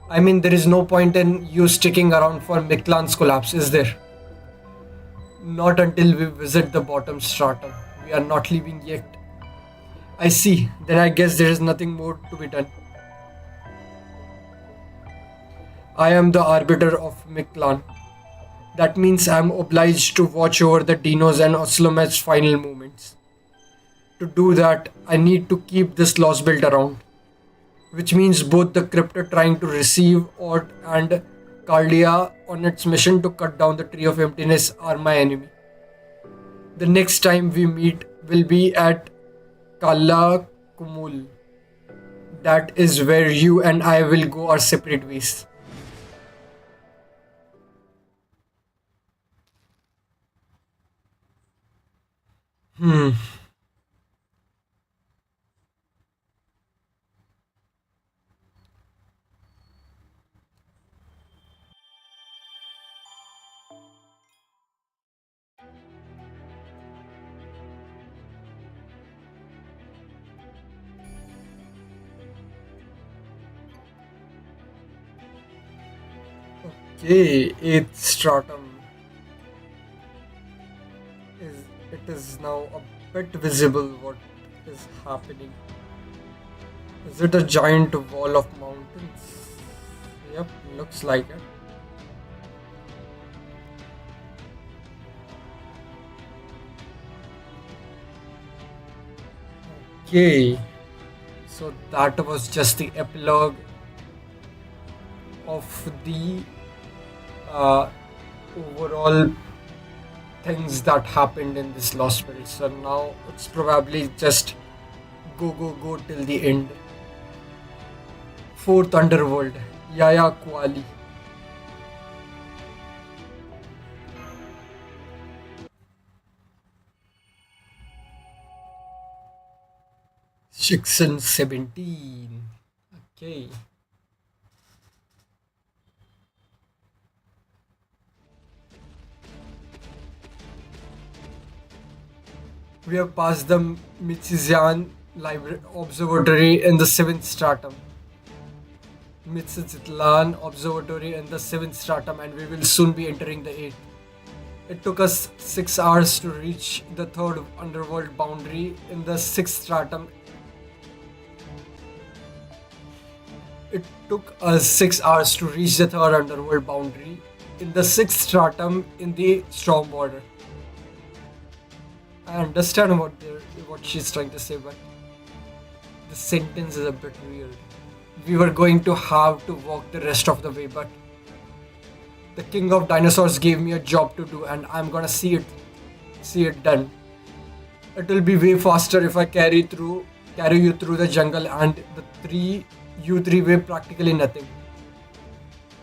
I mean, there is no point in you sticking around for Miklan's collapse, is there? Not until we visit the bottom stratum. We are not leaving yet. I see. Then I guess there is nothing more to be done. I am the arbiter of Miklan. That means I am obliged to watch over the Dinos and Oslomet's final movements. To do that, I need to keep this Lostbelt around, which means both the crypto trying to receive Ort and Cardia on its mission to cut down the Tree of Emptiness are my enemy. The next time we meet will be at Kala Kumul. That is where you and I will go our separate ways. Hmm. Okay, eighth stratum is it is now a bit visible what is happening. Is it a giant wall of mountains? Yep, looks like it. Okay, so that was just the epilogue of the uh, overall things that happened in this Lost World. So now it's probably just go till the end. Fourth Underworld, Yaya Kuali. Section 17. Okay. We have passed the Michizian Library Observatory in the 7th stratum. Mitzitlan Observatory in the 7th stratum, and we will soon be entering the 8th. It took us 6 hours to reach the 3rd underworld boundary in the 6th stratum. It took us 6 hours to reach the 3rd underworld boundary in the 6th stratum in the storm border. I understand what she's trying to say, but the sentence is a bit weird. We were going to have to walk the rest of the way, but the king of dinosaurs gave me a job to do, and I'm gonna see it done. It will be way faster if I carry you through the jungle, and you three weigh practically nothing.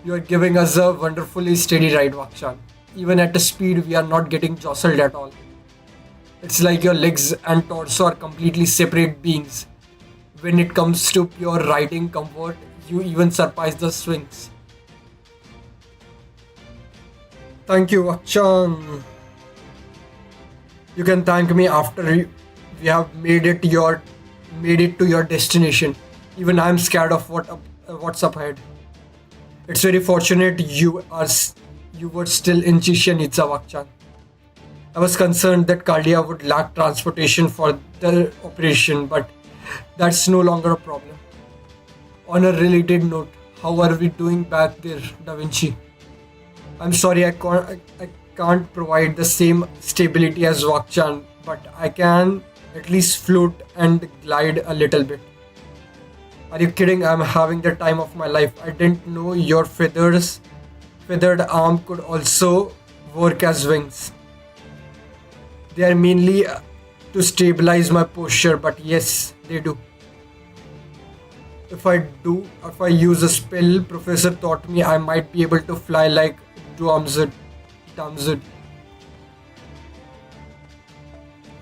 You are giving us a wonderfully steady ride, Vakshan. Even at a speed, we are not getting jostled at all. It's like your legs and torso are completely separate beings. When it comes to pure riding comfort, you even surpass the swings. Thank you, Akchan. You can thank me after we have made it to your destination. Even I'm scared of what's up ahead. It's very fortunate you were still in Chichen Itza, Akchan. I was concerned that Kaldia would lack transportation for the operation, but that's no longer a problem. On a related note, how are we doing back there, Da Vinci? I'm sorry I can't provide the same stability as Wakchan, but I can at least float and glide a little bit. Are you kidding? I'm having the time of my life. I didn't know your feathered arm could also work as wings. They are mainly to stabilize my posture, but yes, they do. If I use a spell, Professor thought me I might be able to fly like Duamzud. Damzud.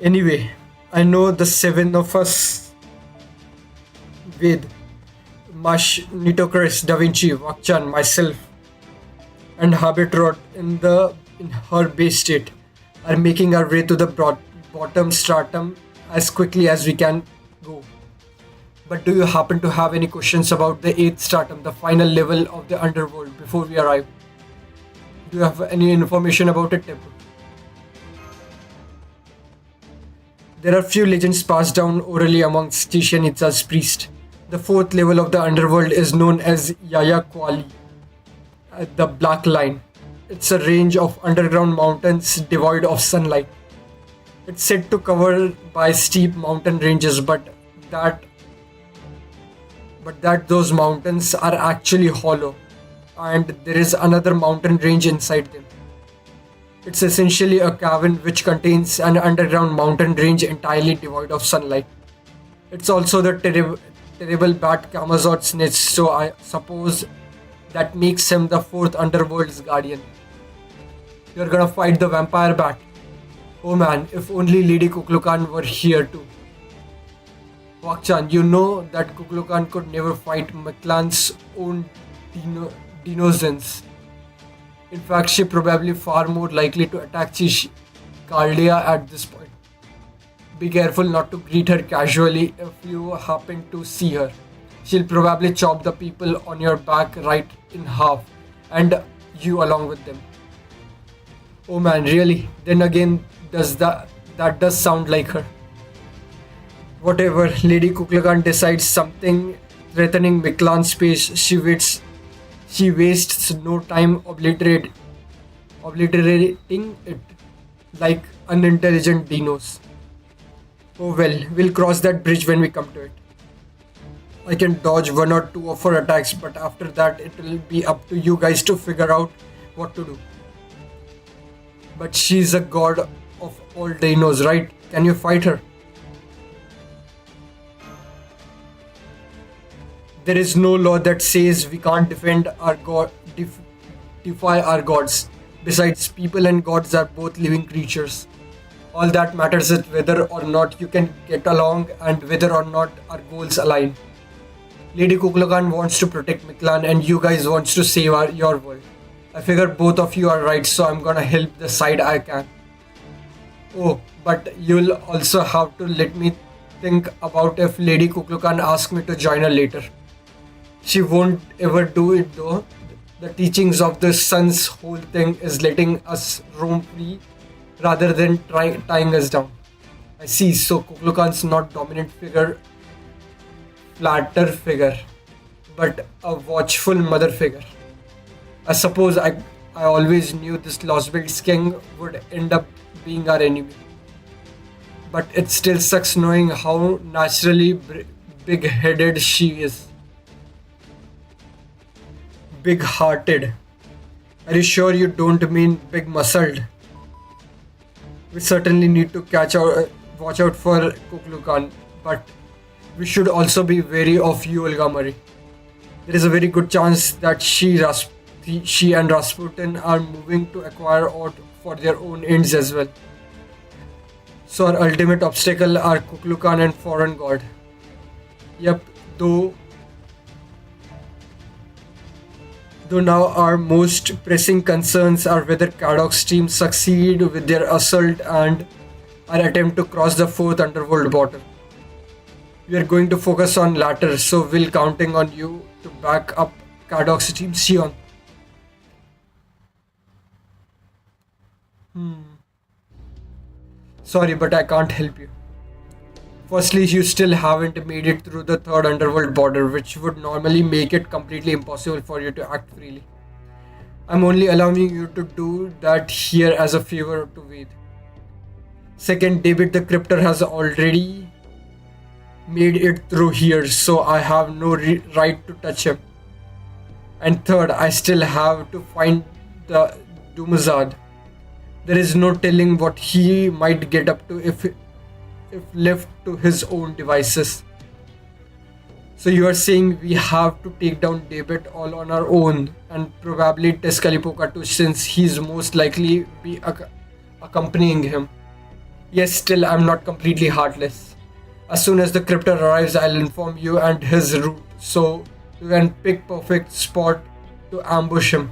Anyway, I know the seven of us with Mash, Nitocris, Da Vinci, Wakchan, myself, and Habitrot in her base state are making our way to the bottom stratum as quickly as we can go. But do you happen to have any questions about the 8th stratum, the final level of the underworld, before we arrive? Do you have any information about it, Temple? There are few legends passed down orally amongst Chichen Itza's priests. The 4th level of the underworld is known as Yaya Kuali, the Black Line. It's a range of underground mountains devoid of sunlight. It's said to cover by steep mountain ranges, that but those mountains are actually hollow, and there is another mountain range inside them. It's essentially a cavern which contains an underground mountain range entirely devoid of sunlight. It's also the terrible bat Kamazot's nest, so I suppose that makes him the 4th underworld's guardian. You're gonna fight the vampire bat. Oh man, if only Lady Kuklukan were here too. Wakchan, you know that Kuklukan could never fight Miklan's own Dinozens. In fact, she probably far more likely to attack Kaldia at this point. Be careful not to greet her casually if you happen to see her. She'll probably chop the people on your back right in half, and you along with them. Oh man, really? Then again, that does sound like her. Whatever, Lady Kuklagan decides something threatening Miklan's space, she wastes no time obliterating it like unintelligent dinos. Oh well, we'll cross that bridge when we come to it. I can dodge one or two of her attacks, but after that it will be up to you guys to figure out what to do. But she's a god of all dinos, right? Can you fight her? There is no law that says we can't defy our gods. Besides, people and gods are both living creatures. All that matters is whether or not you can get along and whether or not our goals align. Lady Kuklakan wants to protect Miklan and you guys wants to save your world. I figure both of you are right, so I'm gonna help the side I can. Oh, but you'll also have to let me think about if Lady Kuklukan asks me to join her later. She won't ever do it though. The teachings of the sun's whole thing is letting us roam free rather than tying us down. I see, so Kuklukan's not dominant figure, flatter figure, but a watchful mother figure. I suppose I always knew this Lostbelt king would end up being our enemy. But it still sucks knowing how naturally big-headed she is. Big-hearted. Are you sure you don't mean big-muscled? We certainly need to watch out for Kuklukan, but we should also be wary of you, Olga Murray. There is a very good chance that she and Rasputin are moving to acquire Ort for their own ends as well. So our ultimate obstacle are Kuklukan and Foreign God. Yep, though Though now our most pressing concerns are whether Kadok's team succeed with their assault and our attempt to cross the fourth underworld border. We are going to focus on latter, so we'll counting on you to back up Kadok's team, Sion. Sorry, but I can't help you. Firstly, you still haven't made it through the third underworld border, which would normally make it completely impossible for you to act freely. I'm only allowing you to do that here as a favor to Ved. Second, David the Cryptor has already made it through here, so I have no right to touch him. And third, I still have to find the Dumazad. There is no telling what he might get up to if left to his own devices. So you are saying we have to take down David all on our own and probably test Kalipoka too, since he's most likely be accompanying him. Yes, still I'm not completely heartless. As soon as the Cryptor arrives, I'll inform you and his route, so you can pick perfect spot to ambush him.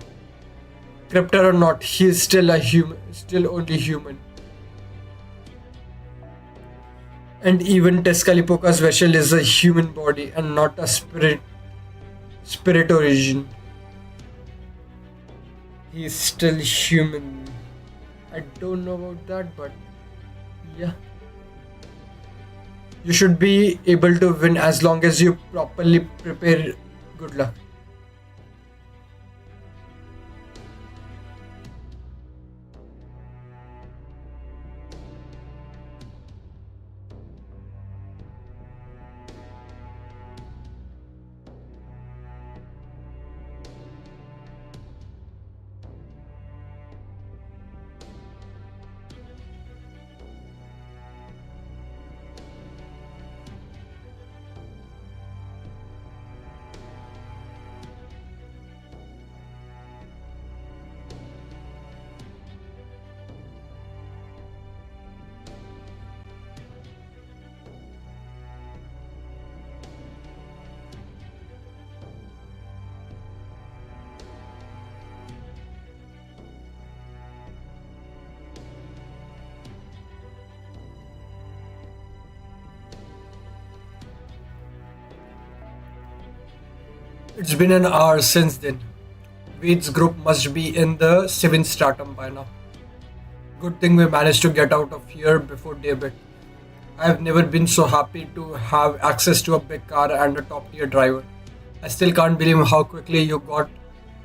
Cryptor or not, he is still a human, still only human. And even Teskalipoka's vessel is a human body and not a spirit origin. He is still human. I don't know about that, but yeah. You should be able to win as long as you properly prepare. Good luck. It's been an hour since then. Ved's group must be in the 7th stratum by now. Good thing we managed to get out of here before daybreak. I have never been so happy to have access to a big car and a top tier driver. I still can't believe how quickly you got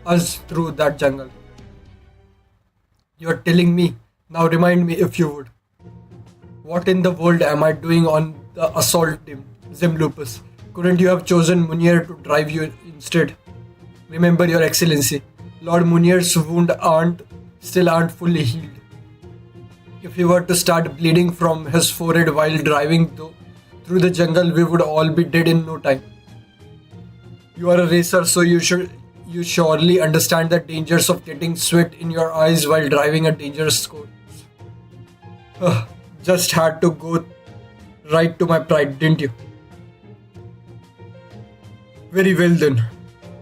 us through that jungle. You're telling me. Now remind me if you would. What in the world am I doing on the assault team, Zimlupus? Couldn't you have chosen Munir to drive you instead? Remember, Your Excellency, Lord Munir's wounds still aren't fully healed. If he were to start bleeding from his forehead while driving through the jungle, we would all be dead in no time. You are a racer, so you surely understand the dangers of getting sweat in your eyes while driving a dangerous course. Just had to go right to my pride, didn't you? Very well then.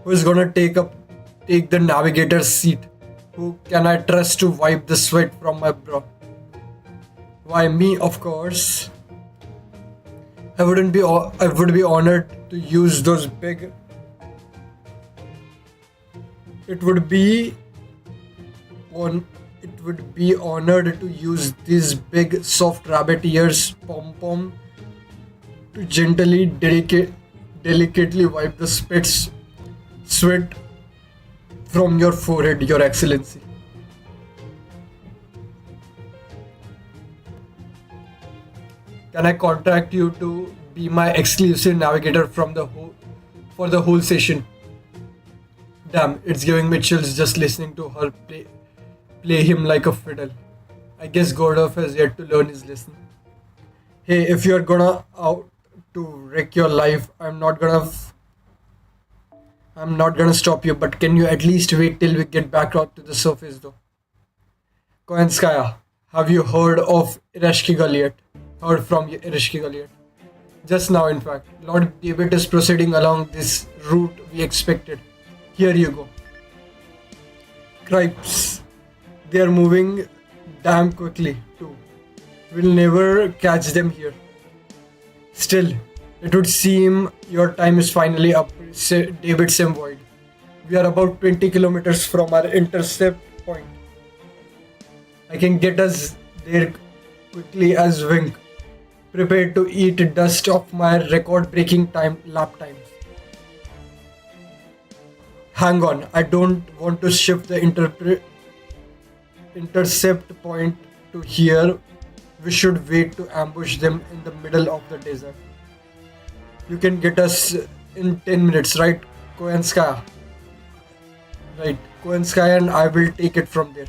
Who is gonna take the navigator's seat? Who can I trust to wipe the sweat from my brow? Why, me, of course. I would be honored to use those big. It would be honored to use these big soft rabbit ears pom-pom to gently delicately wipe the sweat from your forehead, Your Excellency. Can I contract you to be my exclusive navigator for the whole session? Damn, it's giving me chills just listening to her play him like a fiddle. I guess Gordov has yet to learn his lesson. Hey, if you're gonna out to wreck your life, I'm not gonna stop you, but can you at least wait till we get back out to the surface though? Koenskaya, have you heard of Ereshkigal yet? Heard from Ereshkigal yet? Just now, in fact. Lord David is proceeding along this route we expected. Here you go. Cripes. They are moving damn quickly, too. We'll never catch them here. Still, it would seem your time is finally up, David Simvoid. We are about 20 kilometers from our intercept point. I can get us there quickly as Wink, prepared to eat dust off my record-breaking time lap times. Hang on, I don't want to shift the intercept point to here. We should wait to ambush them in the middle of the desert. You can get us in 10 minutes, right, Koenskaya? Right, Koenskaya, and I will take it from there.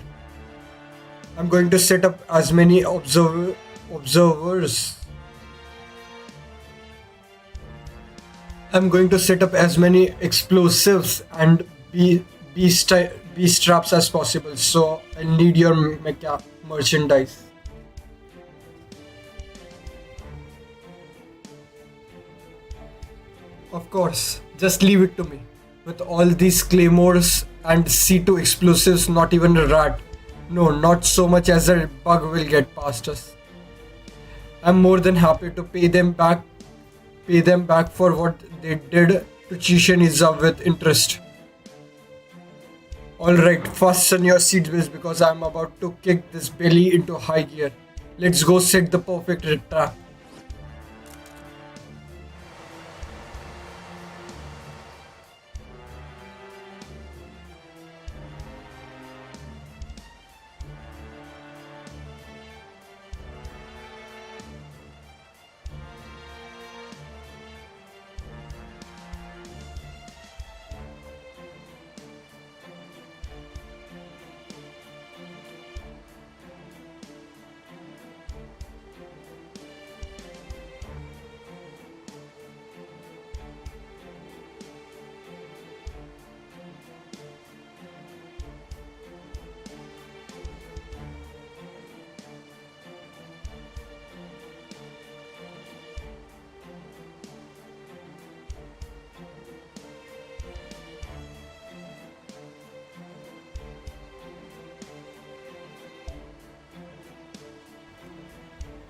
I'm going to set up as many observers. I'm going to set up as many explosives and beast traps as possible. So I'll need your merchandise. Of course, just leave it to me. With all these claymores and C2 explosives, not even a rat. No, not so much as a bug will get past us. I'm more than happy to pay them back for what they did to Chishan Iza with interest. Alright, fasten your seatbelts because I'm about to kick this belly into high gear. Let's go set the perfect trap.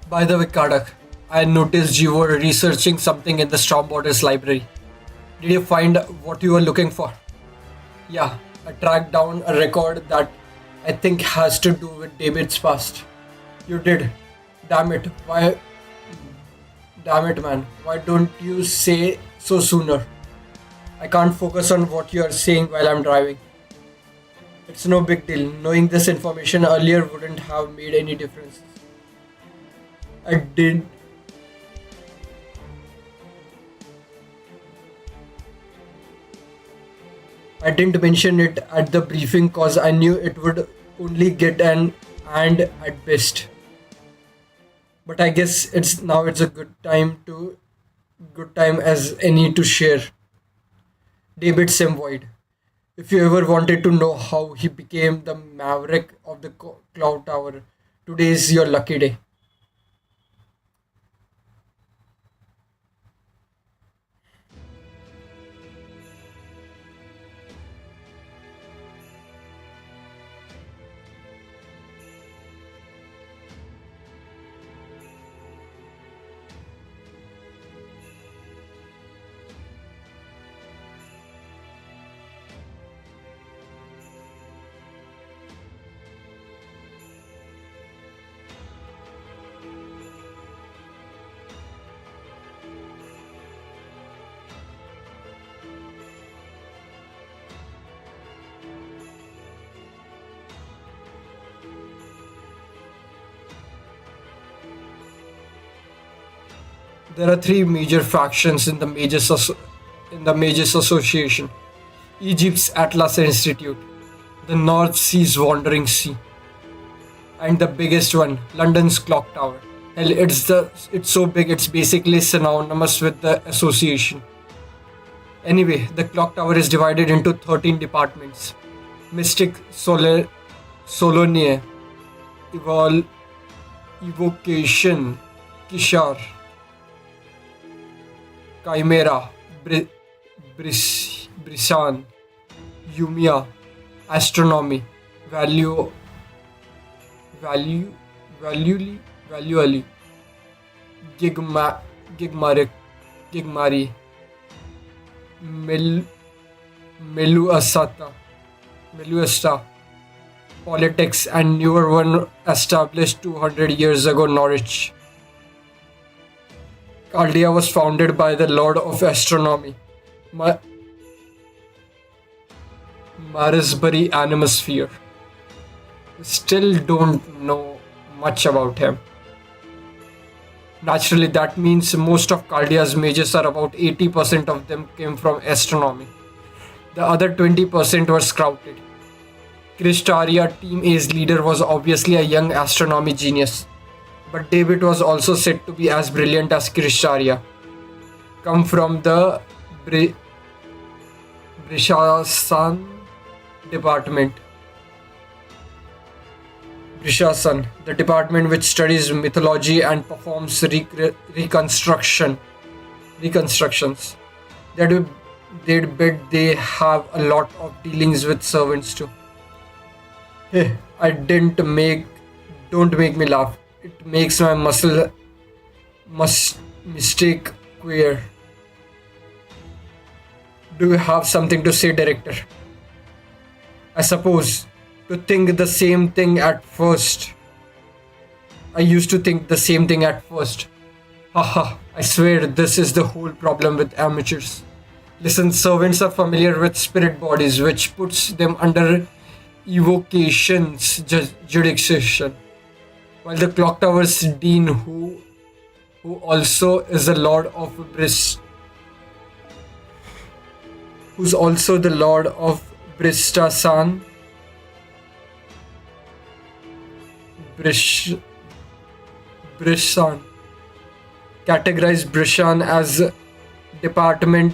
By the way, Kardak, I noticed you were researching something in the Stormborders library. Did you find what you were looking for? Yeah, I tracked down a record that I think has to do with David's past. You did. Damn it. Why? Damn it, man. Why don't you say so sooner? I can't focus on what you are saying while I'm driving. It's no big deal. Knowing this information earlier wouldn't have made any difference. I did. I didn't mention it at the briefing cause I knew it would only get an and at best. But I guess it's a good time as any to share. David Simvoid. If you ever wanted to know how he became the maverick of the cloud tower, today is your lucky day. There are three major factions in the Magus Association: Egypt's Atlas Institute, the North Sea's Wandering Sea, and the biggest one, London's Clock Tower. Hell, it's so big it's basically synonymous with the association. Anyway, the Clock Tower is divided into 13 departments: Mystic, Solonia, Evocation, Kishar, Chimera, Brisan, Yumia, Astronomy, value, value, valuely, valually, gigma, gigmarik, gigmari, mel, meluasata, meluesta, politics, and newer one established 200 years ago, Norwich. Chaldea was founded by the Lord of Astronomy, Ma- Marisbury Animosphere. We still don't know much about him. Naturally, that means most of Chaldea's mages are about 80% of them came from astronomy. The other 20% were scouted. Kristaria Team A's leader was obviously a young astronomy genius, but David was also said to be as brilliant as Kristaria. Come from the Brishasan department. Brishasan, the department which studies mythology and performs reconstructions. That they'd bet they have a lot of dealings with servants too. Hey, I didn't make. Don't make me laugh. It makes my mistake queer. Do you have something to say, director? I suppose to think the same thing at first. I used to think the same thing at first. Haha, I swear this is the whole problem with amateurs. Listen, servants are familiar with spirit bodies, which puts them under evocations jurisdiction. While the clock tower's dean, who also is the lord of who's also the lord of Bristasan, Brishan, categorized Brishan as a department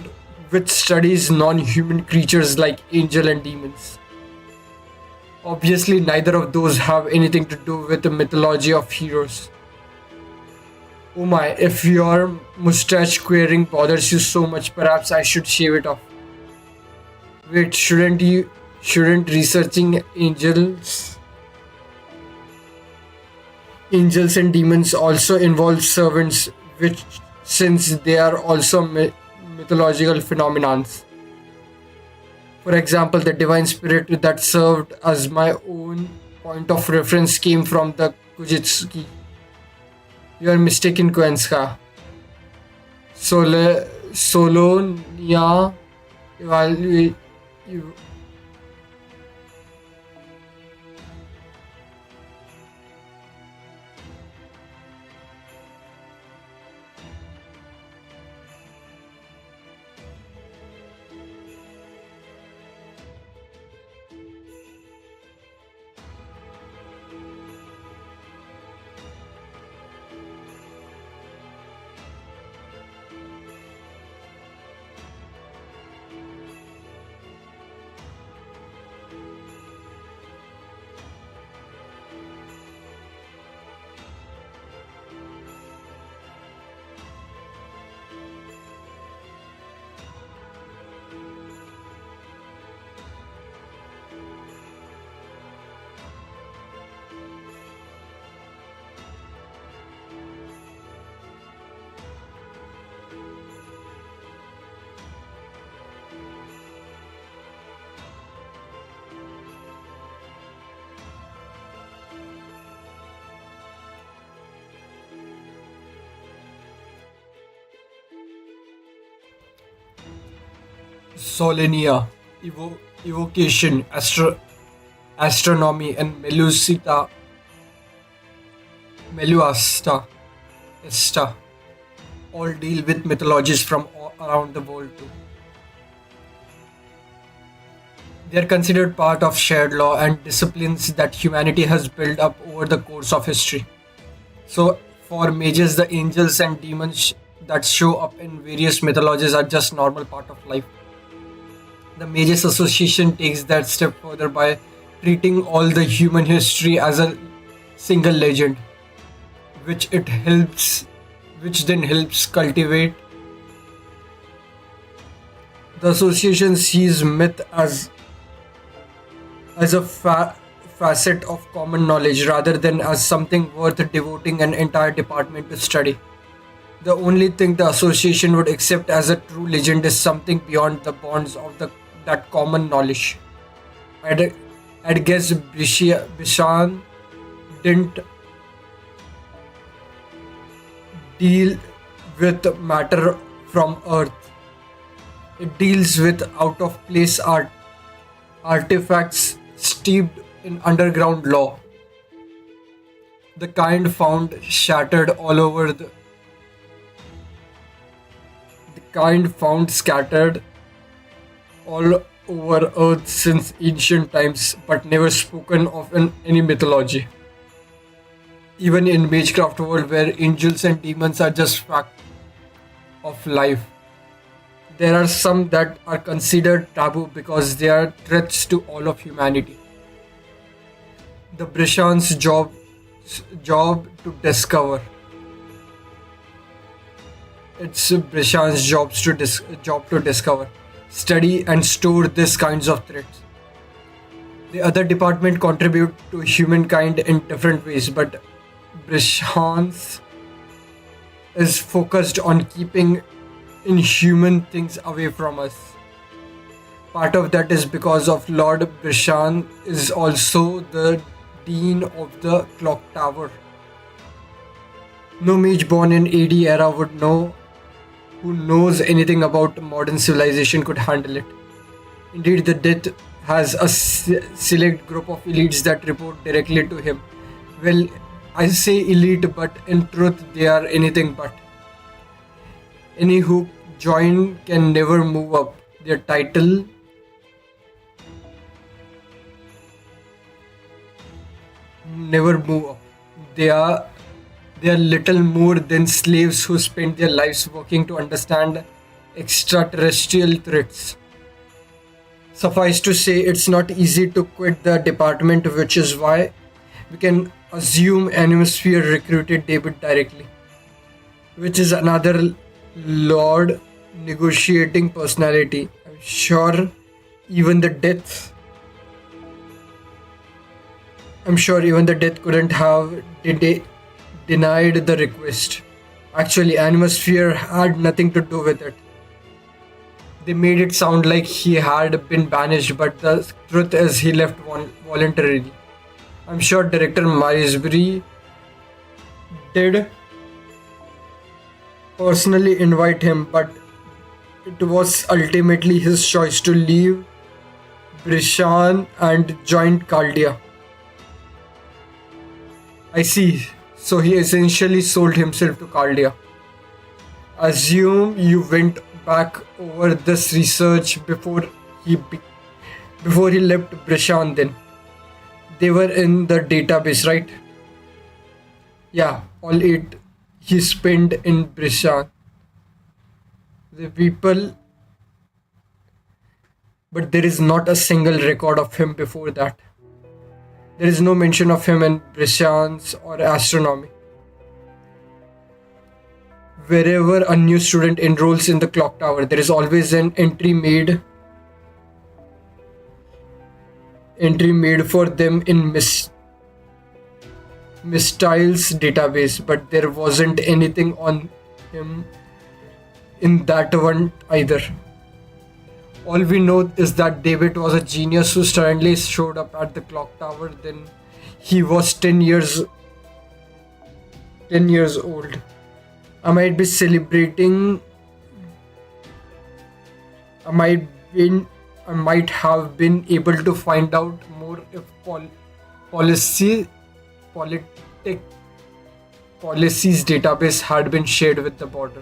which studies non-human creatures like angel and demons. Obviously, neither of those have anything to do with the mythology of heroes. Oh my, if your mustache queering bothers you so much, perhaps I should shave it off. Wait, shouldn't researching angels and demons also involve servants, which since they are also mythological phenomenons? For example, the divine spirit that served as my own point of reference came from the Kujitsuki. You are mistaken, Kwenska. Solonia evaluate. Solenia, evocation, astronomy, and Meluasta all deal with mythologies from all around the world too. They are considered part of shared law and disciplines that humanity has built up over the course of history. So, for mages, the angels and demons that show up in various mythologies are just normal part of life. The Mages Association takes that step further by treating all the human history as a single legend, which then helps cultivate. The association sees myth as a facet of common knowledge rather than as something worth devoting an entire department to study. The only thing the association would accept as a true legend is something beyond the bonds of that common knowledge. I'd, I'd guess Bishan didn't deal with matter from Earth. It deals with out of place artifacts steeped in underground law, the kind found shattered all over the kind found scattered all over Earth since ancient times, but never spoken of in any mythology. Even in Magecraft world, where angels and demons are just fact of life, there are some that are considered taboo because they are threats to all of humanity. The Brishan's job to discover. It's Brishan's job to discover, study, and store these kinds of threats. The other department contribute to humankind in different ways, but Brishan's is focused on keeping inhuman things away from us. Part of that is because of Lord Brishan is also the Dean of the Clock Tower. No mage born in AD era would know who knows anything about modern civilization could handle it. Indeed, the Death has a select group of elites that report directly to him. Well, I say elite, but in truth, they are anything but. Any who join can never move up. Their title never move up. They are little more than slaves who spend their lives working to understand extraterrestrial threats. Suffice to say, it's not easy to quit the department, which is why we can assume Animosphere recruited David directly, which is another Lord negotiating personality. I'm sure even the Death couldn't have denied the request. Actually, Animosphere had nothing to do with it. They made it sound like he had been banished, but the truth is he left voluntarily. I'm sure Director Marisbury did personally invite him, but it was ultimately his choice to leave Brishan and join Caldia. I see. So he essentially sold himself to Caldia. Assume you went back over this research before he left Brishan then. They were in the database, right? Yeah, all 8 he spent in Brishan. The people, but there is not a single record of him before that. There is no mention of him in Brishan's or astronomy. Wherever a new student enrolls in the clock tower, there is always an entry made for them in Mistyle's database, but there wasn't anything on him in that one either. All we know is that David was a genius who suddenly showed up at the clock tower. Then he was 10 years old. I might be celebrating. I might have been able to find out more if policy's database had been shared with the border.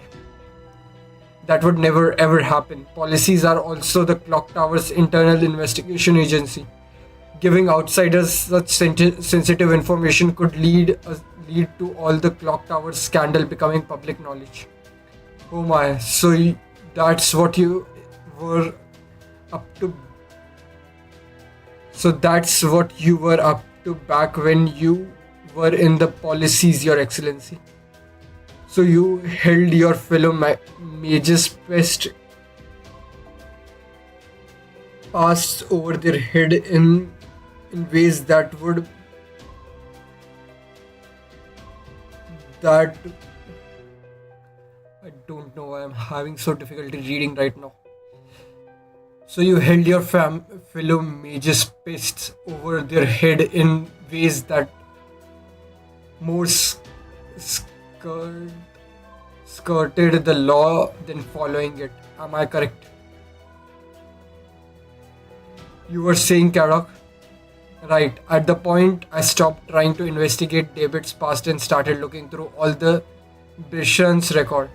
That would never ever happen. Policies are also the clock tower's internal investigation agency. Giving outsiders such sensitive information could lead to all the clock tower scandal becoming public knowledge. Oh my, so that's what you were up to. So that's what you were up to back when you were in the policies, Your Excellency. So you held your fellow mages passed over their head in in ways that I don't know why I'm having so difficulty reading right now. So you held your fellow mages' fists over their head in ways that more skirt, skirted the law than following it. Am I correct? You were saying, Karok? Right. At the point I stopped trying to investigate David's past and started looking through all the Brishan's record.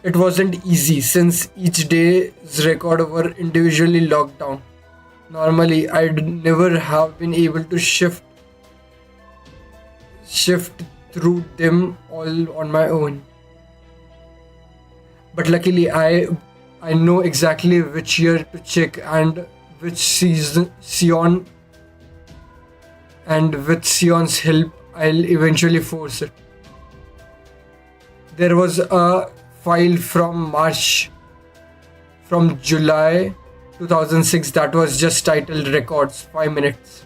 It wasn't easy since each day's record were individually logged down. Normally, I'd never have been able to shift through them all on my own. But luckily, I know exactly which year to check and which Sion, and with Sion's help, I'll eventually force it. There was a file from July 2006 that was just titled Records 5 minutes.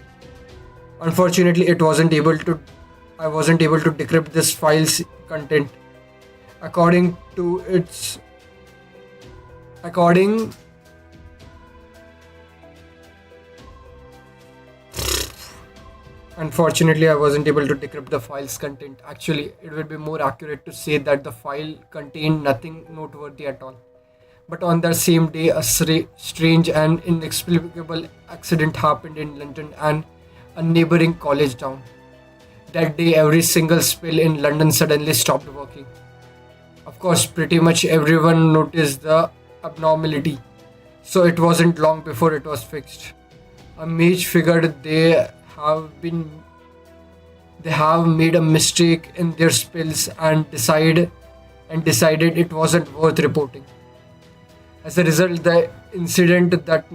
Unfortunately, I wasn't able to decrypt this file's content. According to its according Unfortunately, I wasn't able to decrypt the file's content. Actually, it would be more accurate to say that the file contained nothing noteworthy at all. But on that same day, a strange and inexplicable accident happened in London and a neighboring college town. That day, every single spill in London suddenly stopped working. Of course, pretty much everyone noticed the abnormality, so it wasn't long before it was fixed. A mage figured they have made a mistake in their spells and decided it wasn't worth reporting. As a result, the incident that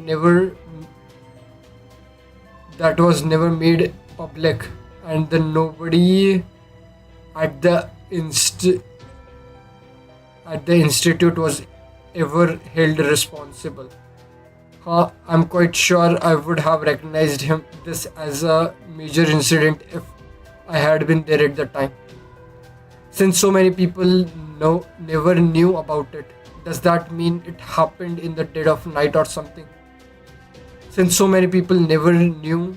was never made public, and then nobody at the institute was ever held responsible. I'm quite sure I would have recognized this as a major incident if I had been there at the time. Since so many people never knew about it, does that mean it happened in the dead of night or something? Since so many people never knew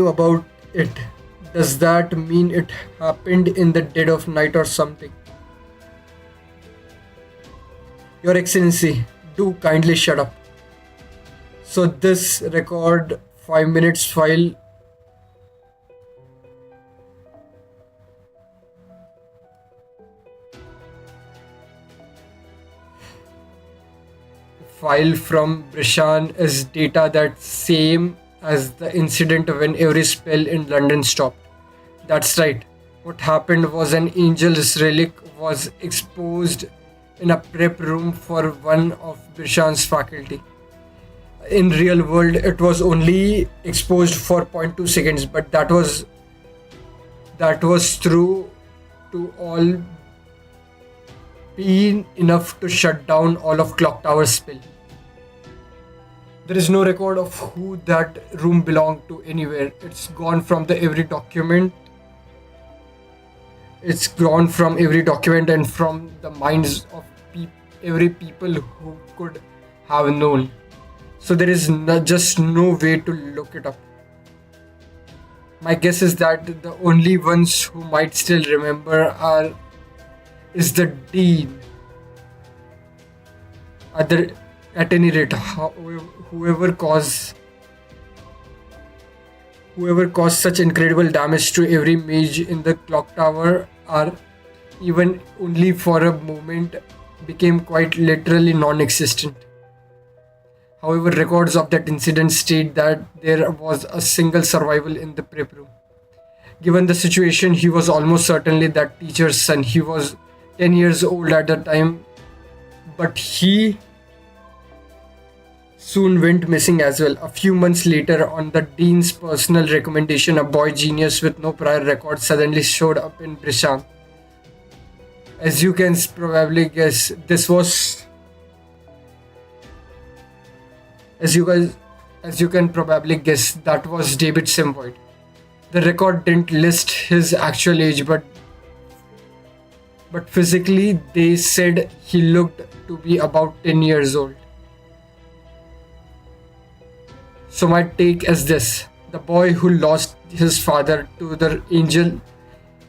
about it, does that mean it happened in the dead of night or something? Your Excellency, do kindly shut up. So this record 5 minutes file from Brishan is data that's same as the incident when every spell in London stopped. That's right. What happened was an angel's relic was exposed in a prep room for one of Brishan's faculty. In real world, it was only exposed for zero point 0.2 seconds, but that was true to all be enough to shut down all of Clock Tower's spell. There is no record of who that room belonged to anywhere. It's gone from every document. It's gone from every document and from the minds of every people who could have known. So there is just no way to look it up. My guess is that the only ones who might still remember is the dean. At any rate, whoever caused such incredible damage to every mage in the clock tower, or even only for a moment, became quite literally non-existent. However, records of that incident state that there was a single survival in the prep room. Given the situation, he was almost certainly that teacher's son. He was 10 years old at the time, but he soon went missing as well. A few months later, on the dean's personal recommendation, a boy genius with no prior record suddenly showed up in Brishan. As you can probably guess, this was As you guys, as you can probably guess, that was David Simvoid. The record didn't list his actual age, but physically they said he looked to be about 10 years old. So my take is this: the boy who lost his father to the angel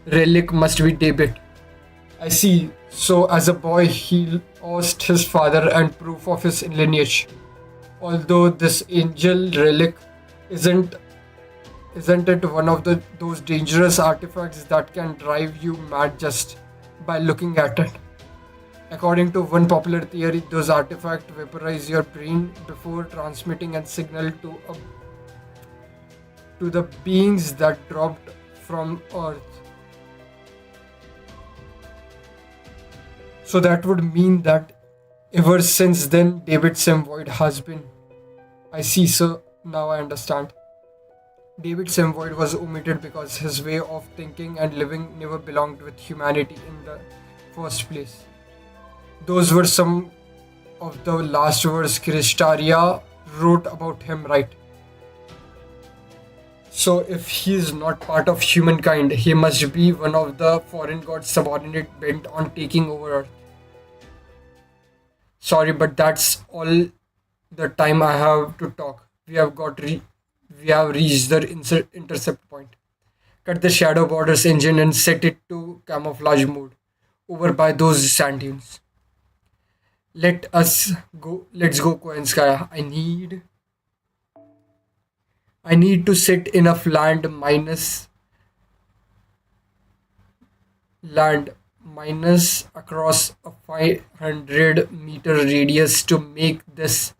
relic must be David. I see. So as a boy he lost his father and proof of his lineage. Although this angel relic isn't isn't it one of those dangerous artifacts that can drive you mad just by looking at it? According to one popular theory, those artifacts vaporize your brain before transmitting a signal to the beings that dropped from Earth. So that would mean that ever since then, David Simvoid has been. I see, so now I understand. David Simvoid was omitted because his way of thinking and living never belonged with humanity in the first place. Those were some of the last words Kristaria wrote about him, right? So if he is not part of humankind, he must be one of the foreign gods subordinate bent on taking over Earth. Sorry, but that's all the time I have to talk. We have reached the intercept point. Cut the shadow borders engine and set it to camouflage mode over by those sand dunes. Let's go, Koenskaya. I need to set enough land minus across a 500-meter radius to make this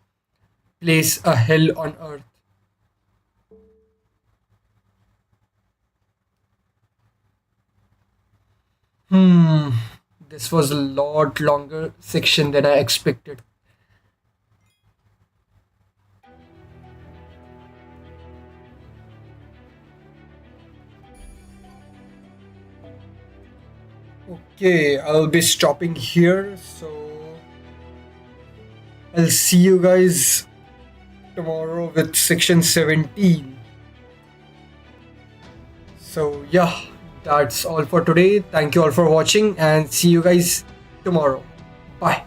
place a hell on earth. Hmm, this was a lot longer section than I expected. Okay, I'll be stopping here. So I'll see you guys tomorrow with section 17. So yeah, that's all for today. Thank you all for watching and see you guys tomorrow. Bye.